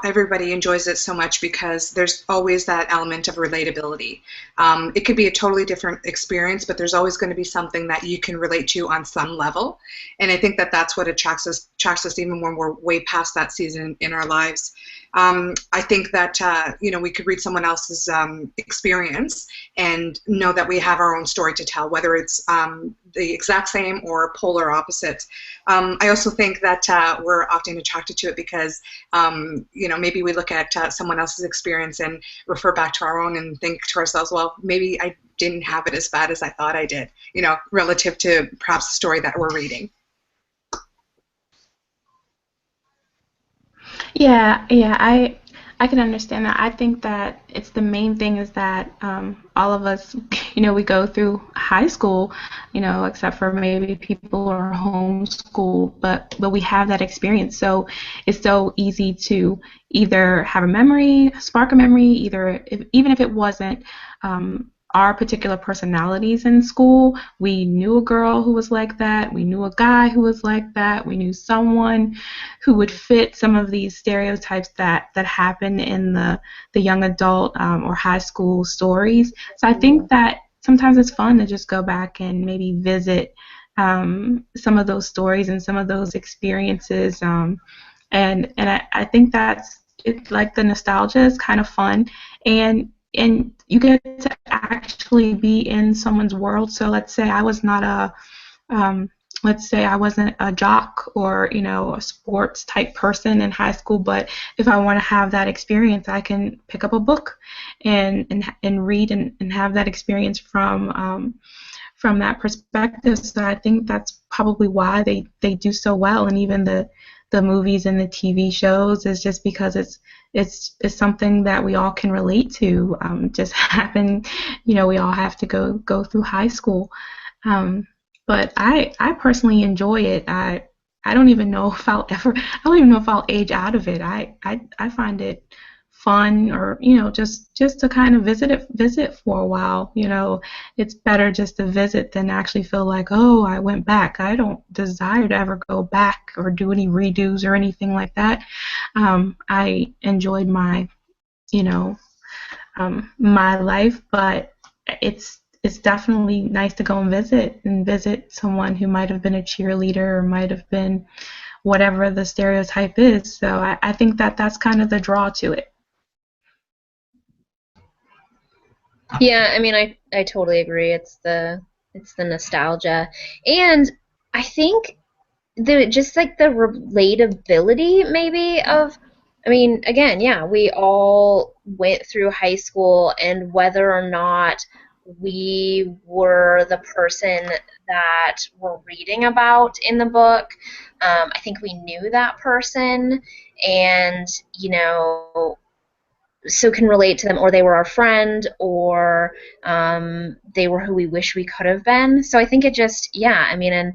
E: everybody enjoys it so much because there's always that element of relatability. It could be a totally different experience, but there's always going to be something that you can relate to on some level. And I think that that's what attracts us even when we're way past that season in our lives. I think that we could read someone else's experience and know that we have our own story to tell, whether it's the exact same or polar opposite. I also think that we're often attracted to it because maybe we look at someone else's experience and refer back to our own and think to ourselves, well, maybe I didn't have it as bad as I thought I did, relative to perhaps the story that we're reading.
F: Yeah, I can understand that. I think that it's the main thing is that all of us, we go through high school, except for maybe people who are homeschooled, but we have that experience. So it's so easy to either have a memory, spark a memory, even if it wasn't our particular personalities in school. We knew a girl who was like that. We knew a guy who was like that. We knew someone who would fit some of these stereotypes that happen in the young adult or high school stories. So I think that sometimes it's fun to just go back and maybe visit some of those stories and some of those experiences. And I think that's it's like the nostalgia is kind of fun, and you get to actually be in someone's world. So let's say I was not let's say I wasn't a jock or, you know, a sports type person in high school, but if I want to have that experience, I can pick up a book and read and have that experience from that perspective. So I think that's probably why they do so well, and even the movies and the TV shows is just because it's something that we all can relate to. Just happen, you know, we all have to go through high school. But I personally enjoy it. I don't even know if I don't even know if I'll age out of it. I find it fun, or, you know, just to kind of visit for a while. You know, it's better just to visit than actually feel like, oh, I went back. I don't desire to ever go back or do any redos or anything like that. I enjoyed my, you know, my life, but it's definitely nice to go and visit someone who might have been a cheerleader or might have been whatever the stereotype is. So I think that's kind of the draw to it.
G: Yeah, I mean, I totally agree. It's the nostalgia, and I think just like the relatability maybe of, I mean, again, yeah, we all went through high school, and whether or not we were the person that we're reading about in the book, I think we knew that person, and, you know, so can relate to them, or they were our friend, or they were who we wish we could have been. So I think it just, yeah, I mean, and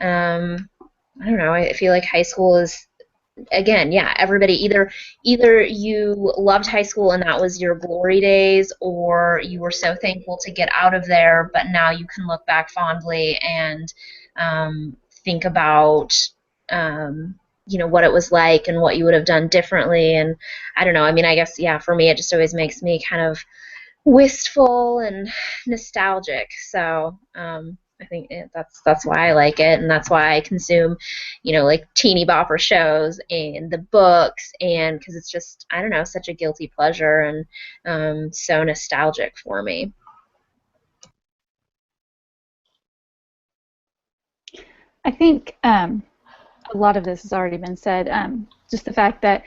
G: I don't know, I feel like high school is, again, yeah, everybody, either you loved high school and that was your glory days, or you were so thankful to get out of there, but now you can look back fondly and think about you know, what it was like and what you would have done differently. And I don't know, I mean, I guess, yeah, for me it just always makes me kind of wistful and nostalgic. So I think that's why I like it, and that's why I consume, you know, like teeny bopper shows and the books, and because it's just, I don't know, such a guilty pleasure, and so nostalgic for me.
H: I think a lot of this has already been said. Just the fact that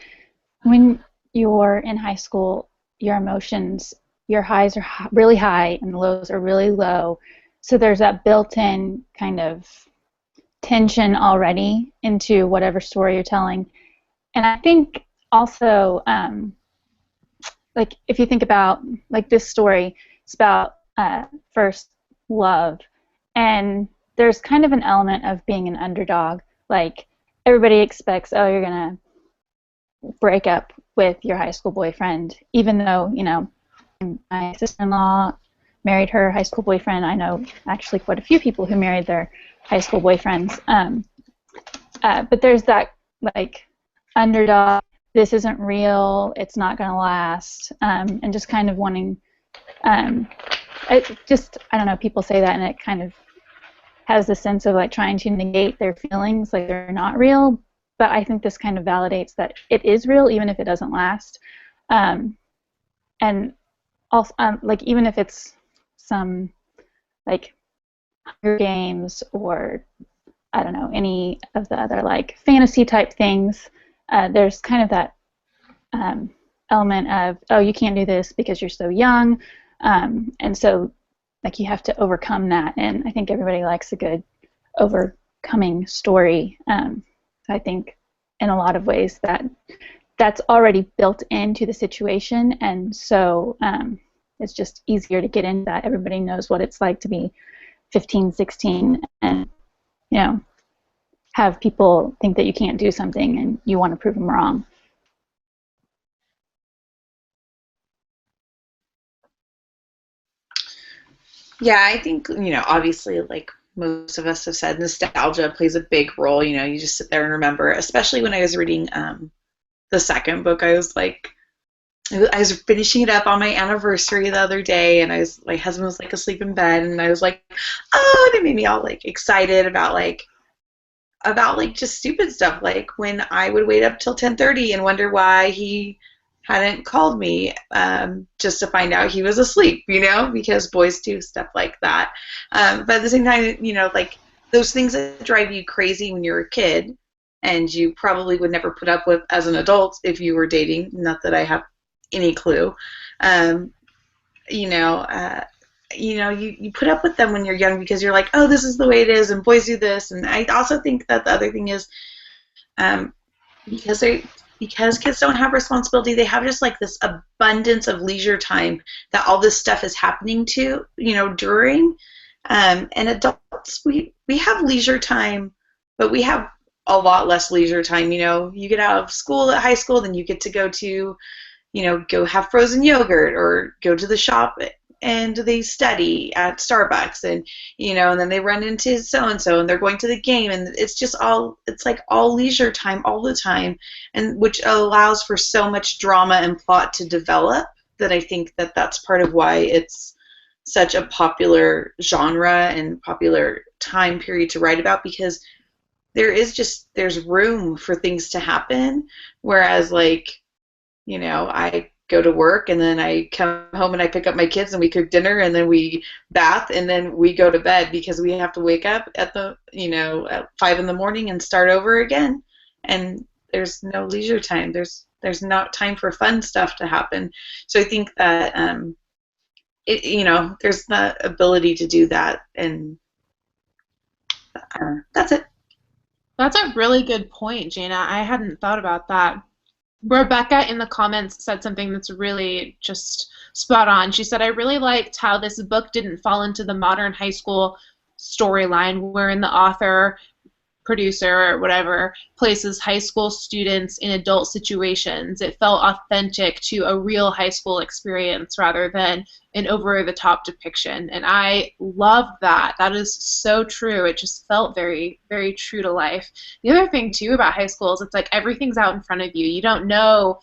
H: when you're in high school, your emotions, your highs are really high and the lows are really low. So there's that built-in kind of tension already into whatever story you're telling. And I think also, like, if you think about, like, this story, it's about first love. And there's kind of an element of being an underdog. Like, everybody expects, oh, you're going to break up with your high school boyfriend, even though, you know, my sister-in-law married her high school boyfriend. I know actually quite a few people who married their high school boyfriends. But there's that, like, underdog, this isn't real, it's not going to last, and just kind of wanting, I don't know, people say that and it kind of has the sense of, like, trying to negate their feelings, like they're not real. But I think this kind of validates that it is real, even if it doesn't last. And also, like, even if it's some, like, Hunger Games or, I don't know, any of the other, like, fantasy type things, there's kind of that element of, oh, you can't do this because you're so young, and so, like, you have to overcome that. And I think everybody likes a good overcoming story. I think in a lot of ways that's already built into the situation, and so it's just easier to get into that. Everybody knows what it's like to be 15, 16, and, you know, have people think that you can't do something and you want to prove them wrong.
I: Yeah, I think, you know, obviously, like most of us have said, nostalgia plays a big role. You know, you just sit there and remember, especially when I was reading the second book, I was finishing it up on my anniversary the other day, and my husband was, like, asleep in bed, and I was like, oh, and it made me all, like, excited about, like, about like just stupid stuff, like when I would wait up till 10:30 and wonder why he hadn't called me, just to find out he was asleep, because boys do stuff like that. But at the same time, like those things that drive you crazy when you're a kid and you probably would never put up with as an adult if you were dating, not that I have any clue. You put up with them when you're young because you're like, oh, this is the way it is, and boys do this. And I also think that the other thing is, because kids don't have responsibility, they have just like this abundance of leisure time that all this stuff is happening to, during. And adults, we have leisure time, but we have a lot less leisure time. You get out of school at high school, then you get to go to, go have frozen yogurt or go to the shop and they study at Starbucks, and and then they run into so-and-so and they're going to the game, and it's like all leisure time all the time, and which allows for so much drama and plot to develop, that I think that that's part of why it's such a popular genre and popular time period to write about, because there's room for things to happen, whereas like, I go to work and then I come home and I pick up my kids and we cook dinner and then we bath and then we go to bed because we have to wake up at at 5 in the morning and start over again, and there's no leisure time. There's not time for fun stuff to happen. So I think that there's the ability to do that, and that's it.
A: That's a really good point, Jana. I hadn't thought about that. Rebecca in the comments said something that's really just spot on. She said, I really liked how this book didn't fall into the modern high school storyline wherein the author, producer, or whatever, places high school students in adult situations. It felt authentic to a real high school experience rather than an over-the-top depiction. And I love that. That is so true. It just felt very, very true to life. The other thing, too, about high school is it's like everything's out in front of you. You don't know,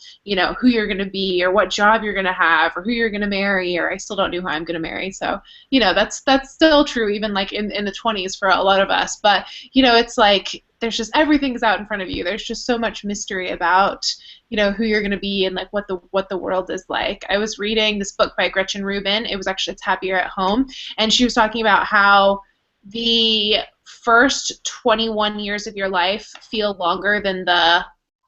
A: who you're going to be or what job you're going to have or who you're going to marry, or I still don't know who I'm going to marry. So, that's still true even like in the 20s for a lot of us. But, it's like there's just everything's out in front of you. There's just so much mystery about, who you're going to be and like what the world is like. I was reading this book by Gretchen Rubin. It was actually It's Happier at Home, and she was talking about how the first 21 years of your life feel longer than the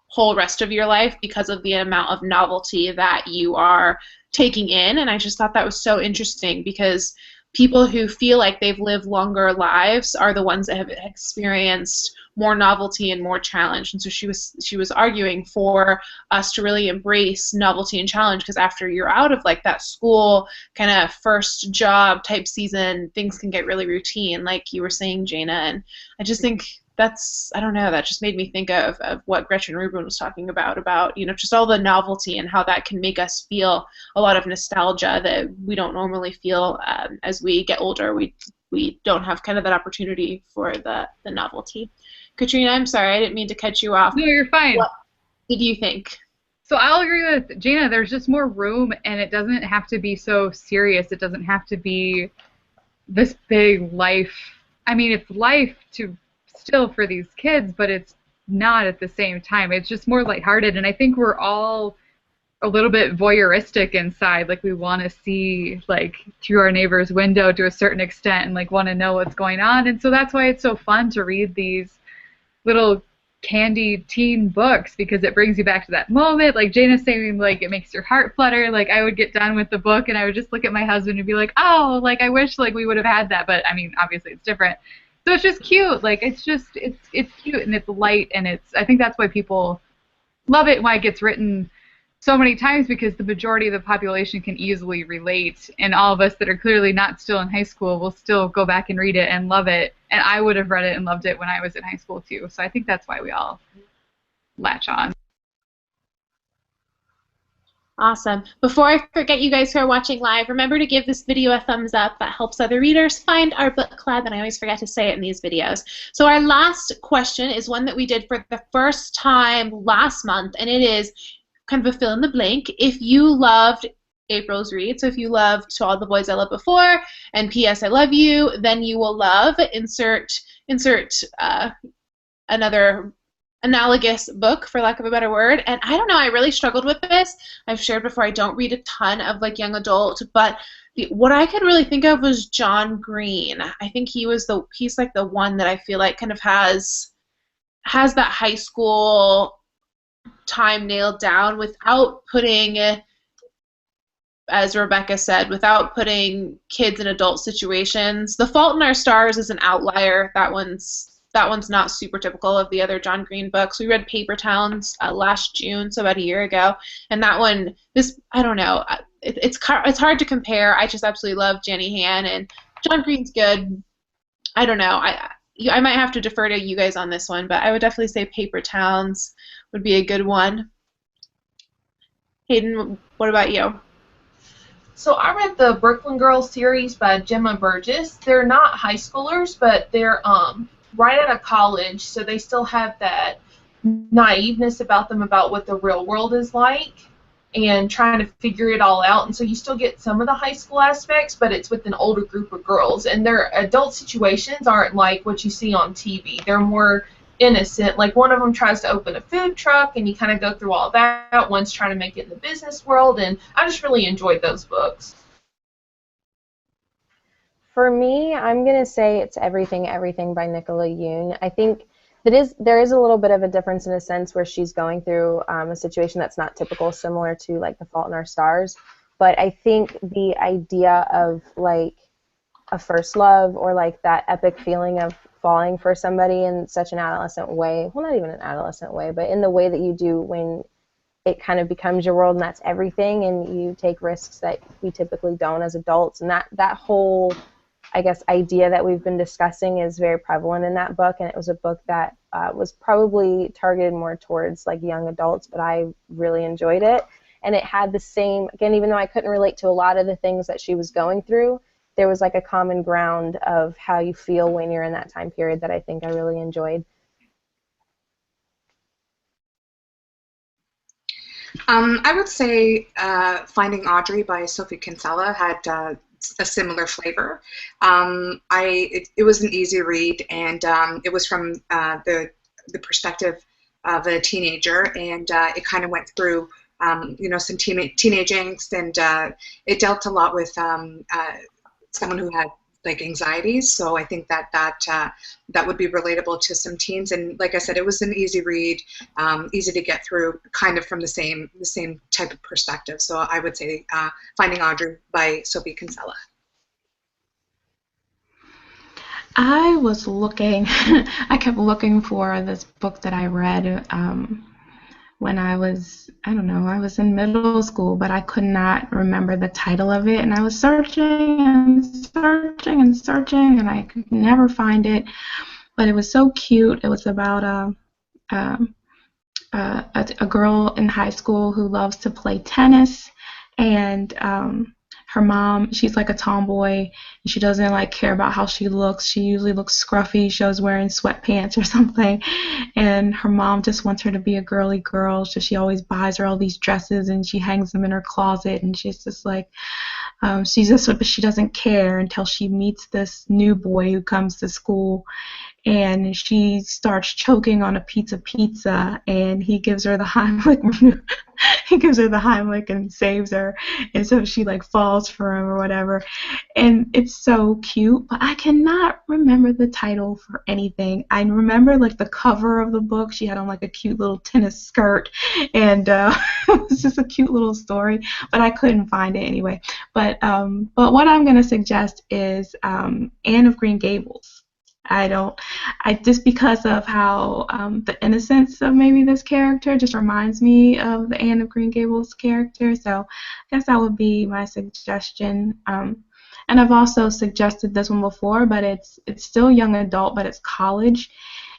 A: whole rest of your life because of the amount of novelty that you are taking in. And I just thought that was so interesting, because people who feel like they've lived longer lives are the ones that have experienced more novelty and more challenge. And so she was arguing for us to really embrace novelty and challenge, because after you're out of like that school kind of first job type season, things can get really routine, like you were saying, Jana. And I just think that just made me think of what Gretchen Rubin was talking about, just all the novelty and how that can make us feel a lot of nostalgia that we don't normally feel as we get older. We don't have kind of that opportunity for the novelty. Katrina, I'm sorry, I didn't mean to cut you off.
J: No, you're fine.
A: What did you think?
J: So I'll agree with Jana. There's just more room, and it doesn't have to be so serious. It doesn't have to be this big life. I mean, it's life still for these kids, but it's not at the same time. It's just more lighthearted, and I think we're all a little bit voyeuristic inside. Like, we want to see, like, through our neighbor's window to a certain extent, and like want to know what's going on. And so that's why it's so fun to read these little candy teen books, because it brings you back to that moment. Like Jana's saying, like, it makes your heart flutter. Like, I would get done with the book and I would just look at my husband and be like, oh, like, I wish like we would have had that. But I mean, obviously it's different. So it's just cute. Like, it's cute and it's light, and I think that's why people love it and why it gets written so many times, because the majority of the population can easily relate, and all of us that are clearly not still in high school will still go back and read it and love it. And I would have read it and loved it when I was in high school too. So I think that's why we all latch on.
A: Awesome. Before I forget, you guys who are watching live, remember to give this video a thumbs up. That helps other readers find our book club, and I always forget to say it in these videos. So our last question is one that we did for the first time last month, and it is kind of a fill in the blank. If you loved April's read, so if you loved To All the Boys I Loved Before and P.S. I Love You, then you will love insert another analogous book, for lack of a better word. And I don't know, I really struggled with this. I've shared before, I don't read a ton of like young adult, but what I could really think of was John Green. I think he's like the one that I feel like kind of has that high school time nailed down without putting, as Rebecca said, without putting kids in adult situations. The Fault in Our Stars is an outlier. That one's not super typical of the other John Green books. We read Paper Towns last June, so about a year ago, and that one, I don't know, it's hard to compare. I just absolutely love Jenny Han, and John Green's good. I don't know. I might have to defer to you guys on this one, but I would definitely say Paper Towns would be a good one. Hayden, what about you?
C: So I read the Brooklyn Girls series by Gemma Burgess. They're not high schoolers, but they're right out of college, so they still have that naiveness about them about what the real world is like and trying to figure it all out. And so you still get some of the high school aspects, but it's with an older group of girls. And their adult situations aren't like what you see on TV. They're more innocent. Like one of them tries to open a food truck, and you kind of go through all that. One's trying to make it in the business world, and I just really enjoyed those books.
D: For me, I'm going to say it's Everything, Everything by Nicola Yoon. I think there is a little bit of a difference in a sense where she's going through a situation that's not typical, similar to like The Fault in Our Stars. But I think the idea of like a first love, or like that epic feeling of falling for somebody in such an adolescent way, well, not even an adolescent way, but in the way that you do when it kind of becomes your world and that's everything, and you take risks that we typically don't as adults. And that whole, I guess, idea that we've been discussing is very prevalent in that book, and it was a book that was probably targeted more towards like young adults, but I really enjoyed it. And it had the same, again, even though I couldn't relate to a lot of the things that she was going through, there was like a common ground of how you feel when you're in that time period that I think I really enjoyed.
E: I would say Finding Audrey by Sophie Kinsella had a similar flavor. It was an easy read, and it was from the perspective of a teenager, and it kind of went through some teenage angst, and it dealt a lot with someone who had like anxieties. So I think that would be relatable to some teens. And like I said, it was an easy read, easy to get through, kind of from the same type of perspective. So I would say Finding Audrey by Sophie Kinsella.
F: I was looking, I kept looking for this book that I read when I was in middle school, but I could not remember the title of it, and I was searching and searching and searching, and I could never find it, but it was so cute. It was about a girl in high school who loves to play tennis, and her mom, she's like a tomboy, and she doesn't like care about how she looks. She usually looks scruffy. She was wearing sweatpants or something, and her mom just wants her to be a girly girl, so she always buys her all these dresses, and she hangs them in her closet, and she's just like, but she doesn't care until she meets this new boy who comes to school, and she starts choking on a pizza, and he gives her the Heimlich. He gives her the Heimlich and saves her, and so she like falls for him or whatever, and it's so cute. But I cannot remember the title for anything. I remember like the cover of the book. She had on like a cute little tennis skirt, and it was just a cute little story. But I couldn't find it anyway. But what I'm gonna suggest is Anne of Green Gables. Just because of how the innocence of maybe this character just reminds me of the Anne of Green Gables character, so I guess that would be my suggestion. And I've also suggested this one before, but it's still young adult, but it's college,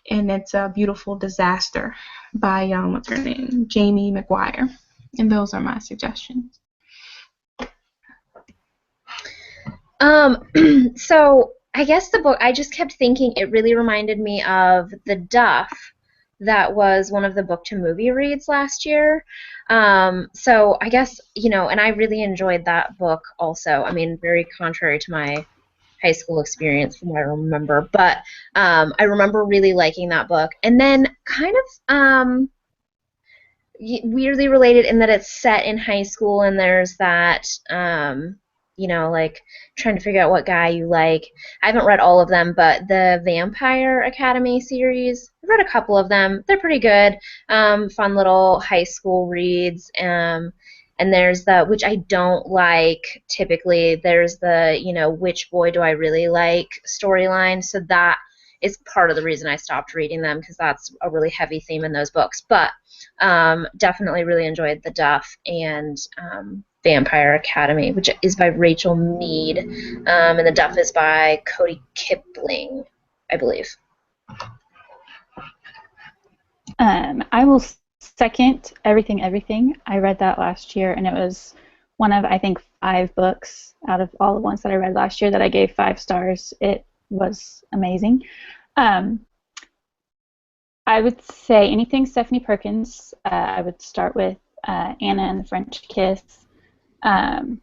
F: and it's A Beautiful Disaster by what's her name, Jamie McGuire, and those are my suggestions.
G: So I guess the book, I just kept thinking it really reminded me of The Duff, that was one of the book to movie reads last year. So I guess, and I really enjoyed that book also. I mean, very contrary to my high school experience from what I remember. But I remember really liking that book. And then kind of weirdly related in that it's set in high school, and there's that, you know, like trying to figure out what guy you like. I haven't read all of them, but the Vampire Academy series, I've read a couple of them. They're pretty good, fun little high school reads. And there's the, which I don't like typically, there's the, you know, which boy do I really like storyline. So that is part of the reason I stopped reading them, because that's a really heavy theme in those books. But definitely really enjoyed The Duff and Vampire Academy, which is by Rachel Mead, and The Duff is by Cody Kipling, I believe.
H: I will second Everything, Everything. I read that last year, and it was one of, I think, 5 books out of all the ones that I read last year that I gave 5 stars. It was amazing. I would say anything Stephanie Perkins. I would start with Anna and the French Kiss. I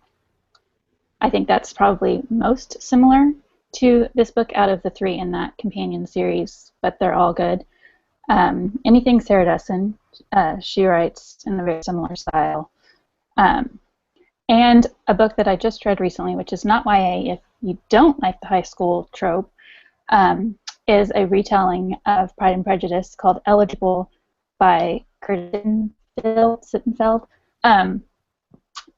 H: think that's probably most similar to this book out of the 3 in that companion series, but they're all good. Anything Sarah Dessen. She writes in a very similar style. And a book that I just read recently, which is not YA if you don't like the high school trope, is a retelling of Pride and Prejudice called Eligible by Curtis Sittenfeld.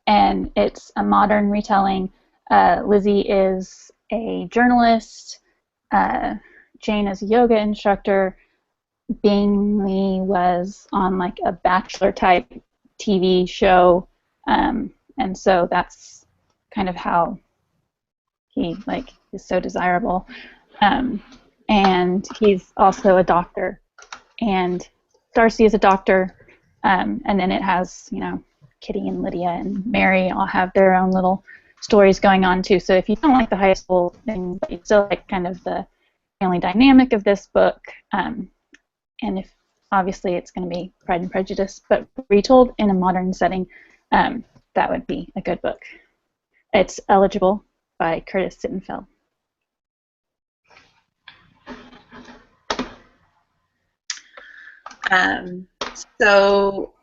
H: And it's a modern retelling. Lizzie is a journalist. Jane is a yoga instructor. Bingley was on like a Bachelor type TV show. And so that's kind of how he like is so desirable. And he's also a doctor. And Darcy is a doctor. And then it has, you know, Kitty and Lydia and Mary all have their own little stories going on too. So if you don't like the high school thing, but you still like kind of the family dynamic of this book, and if obviously it's going to be Pride and Prejudice, but retold in a modern setting, that would be a good book. It's Eligible by Curtis Sittenfeld.
I: So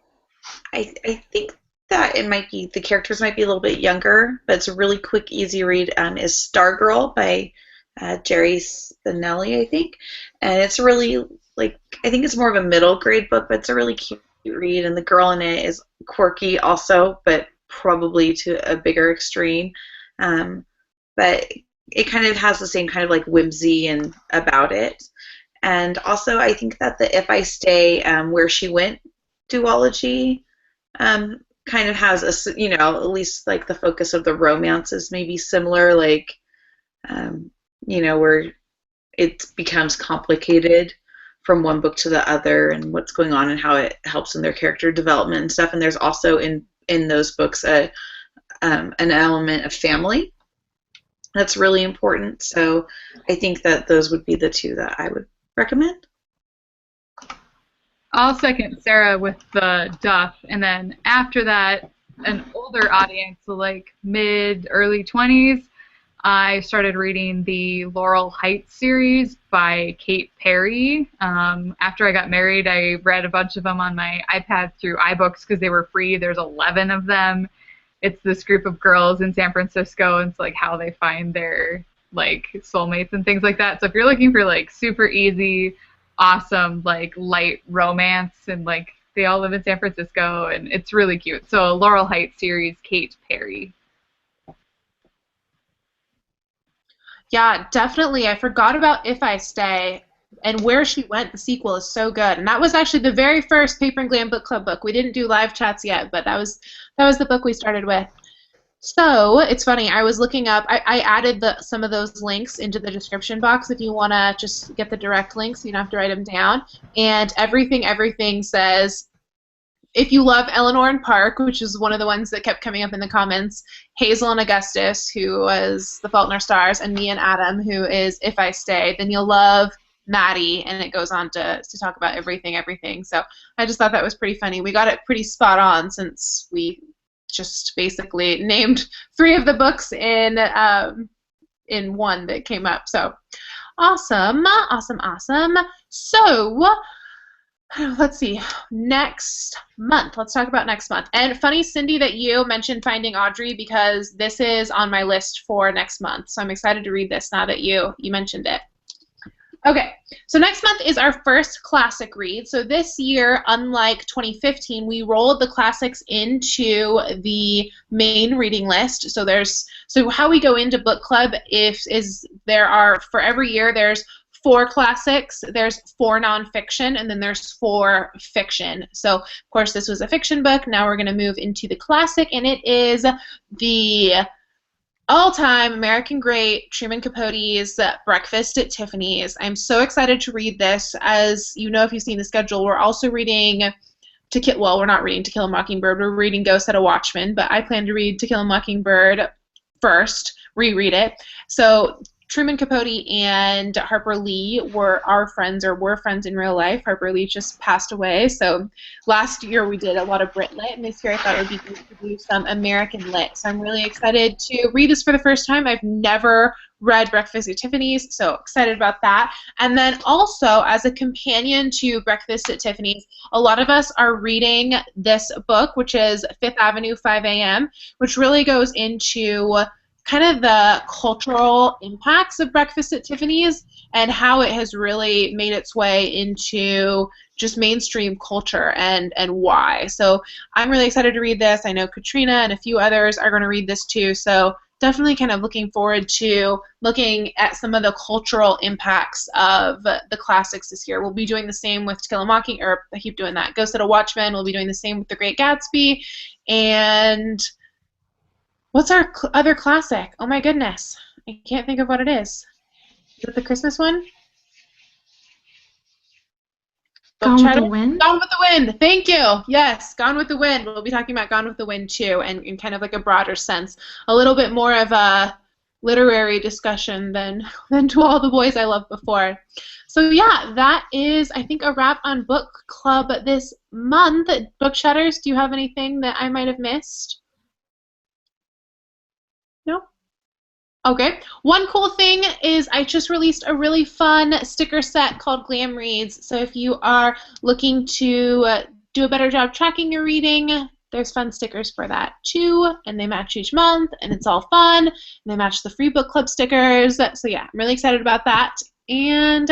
I: I think that it might be, the characters might be a little bit younger, but it's a really quick, easy read, is Stargirl by Jerry Spinelli, I think. And it's really, like, I think it's more of a middle grade book, but it's a really cute read, and the girl in it is quirky also, but probably to a bigger extreme. But it kind of has the same kind of like whimsy and about it. And also I think that the If I Stay, Where She Went duology kind of has a, you know, at least like the focus of the romance is maybe similar, like, you know, where it becomes complicated from one book to the other and what's going on and how it helps in their character development and stuff. And there's also in those books an element of family that's really important. So I think that those would be the 2 that I would recommend.
J: I'll second Sarah with The Duff, and then after that, an older audience, so like early 20s, I started reading the Laurel Heights series by Kate Perry. After I got married, I read a bunch of them on my iPad through iBooks because they were free. There's 11 of them. It's this group of girls in San Francisco, and it's like how they find their like soulmates and things like that. So if you're looking for like super easy, awesome, like light romance, and like they all live in San Francisco, and it's really cute. So Laurel Heights series, Kate Perry.
A: Yeah, definitely. I forgot about If I Stay, and Where She Went, the sequel, is so good. And that was actually the very first Paper and Glam Book Club book. We didn't do live chats yet, but that was the book we started with. So it's funny, I was looking up, I added some of those links into the description box if you want to just get the direct links, you don't have to write them down. And everything says, if you love Eleanor and Park, which is one of the ones that kept coming up in the comments, Hazel and Augustus, who was The Fault in Our Stars, and me and Adam, who is If I Stay, then you'll love Maddie, and it goes on to talk about everything. So I just thought that was pretty funny. We got it pretty spot on since we just basically named 3 of the books in in one that came up. So awesome, awesome, awesome. So let's see, next month. Let's talk about next month. And funny, Cindy, that you mentioned Finding Audrey, because this is on my list for next month. So I'm excited to read this now that you mentioned it. Okay, so next month is our first classic read. So this year, unlike 2015, we rolled the classics into the main reading list. So how we go into book club is there are, for every year, there's 4 classics, there's 4 nonfiction, and then there's 4 fiction. So, of course, this was a fiction book. Now we're going to move into the classic, and it is the all-time American great Truman Capote's Breakfast at Tiffany's. I'm so excited to read this. As you know, if you've seen the schedule, we're also reading we're not reading To Kill a Mockingbird. We're reading Ghost at a Watchman, but I plan to read To Kill a Mockingbird first, reread it. So Truman Capote and Harper Lee were friends in real life. Harper Lee just passed away. So last year we did a lot of Brit Lit, and this year I thought it would be good to do some American Lit. So I'm really excited to read this for the first time. I've never read Breakfast at Tiffany's, so excited about that. And then also, as a companion to Breakfast at Tiffany's, a lot of us are reading this book, which is Fifth Avenue 5 a.m., which really goes into kind of the cultural impacts of Breakfast at Tiffany's and how it has really made its way into just mainstream culture and why. So I'm really excited to read this. I know Katrina and a few others are going to read this too, so definitely kind of looking forward to looking at some of the cultural impacts of the classics this year. We'll be doing the same with To Kill a Mockingbird, I keep doing that. Ghost at a Watchman. We'll be doing the same with The Great Gatsby. And what's our other classic? Oh my goodness. I can't think of what it is. Is it the Christmas one?
F: Gone with the Wind?
A: Gone with the Wind. Thank you. Yes, Gone with the Wind. We'll be talking about Gone with the Wind too, and in kind of like a broader sense. A little bit more of a literary discussion than To All the Boys I Loved Before. So yeah, that is, I think, a wrap on book club this month. Book Shutters, do you have anything that I might have missed? No? Okay. One cool thing is I just released a really fun sticker set called Glam Reads. So if you are looking to do a better job tracking your reading, there's fun stickers for that too, and they match each month, and it's all fun, and they match the free book club stickers. So yeah, I'm really excited about that. And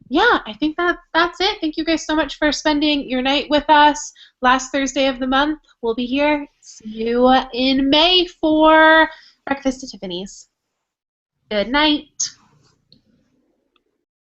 A: yeah, I think that's it. Thank you guys so much for spending your night with us. Last Thursday of the month, we'll be here. See you in May for Breakfast at Tiffany's. Good night.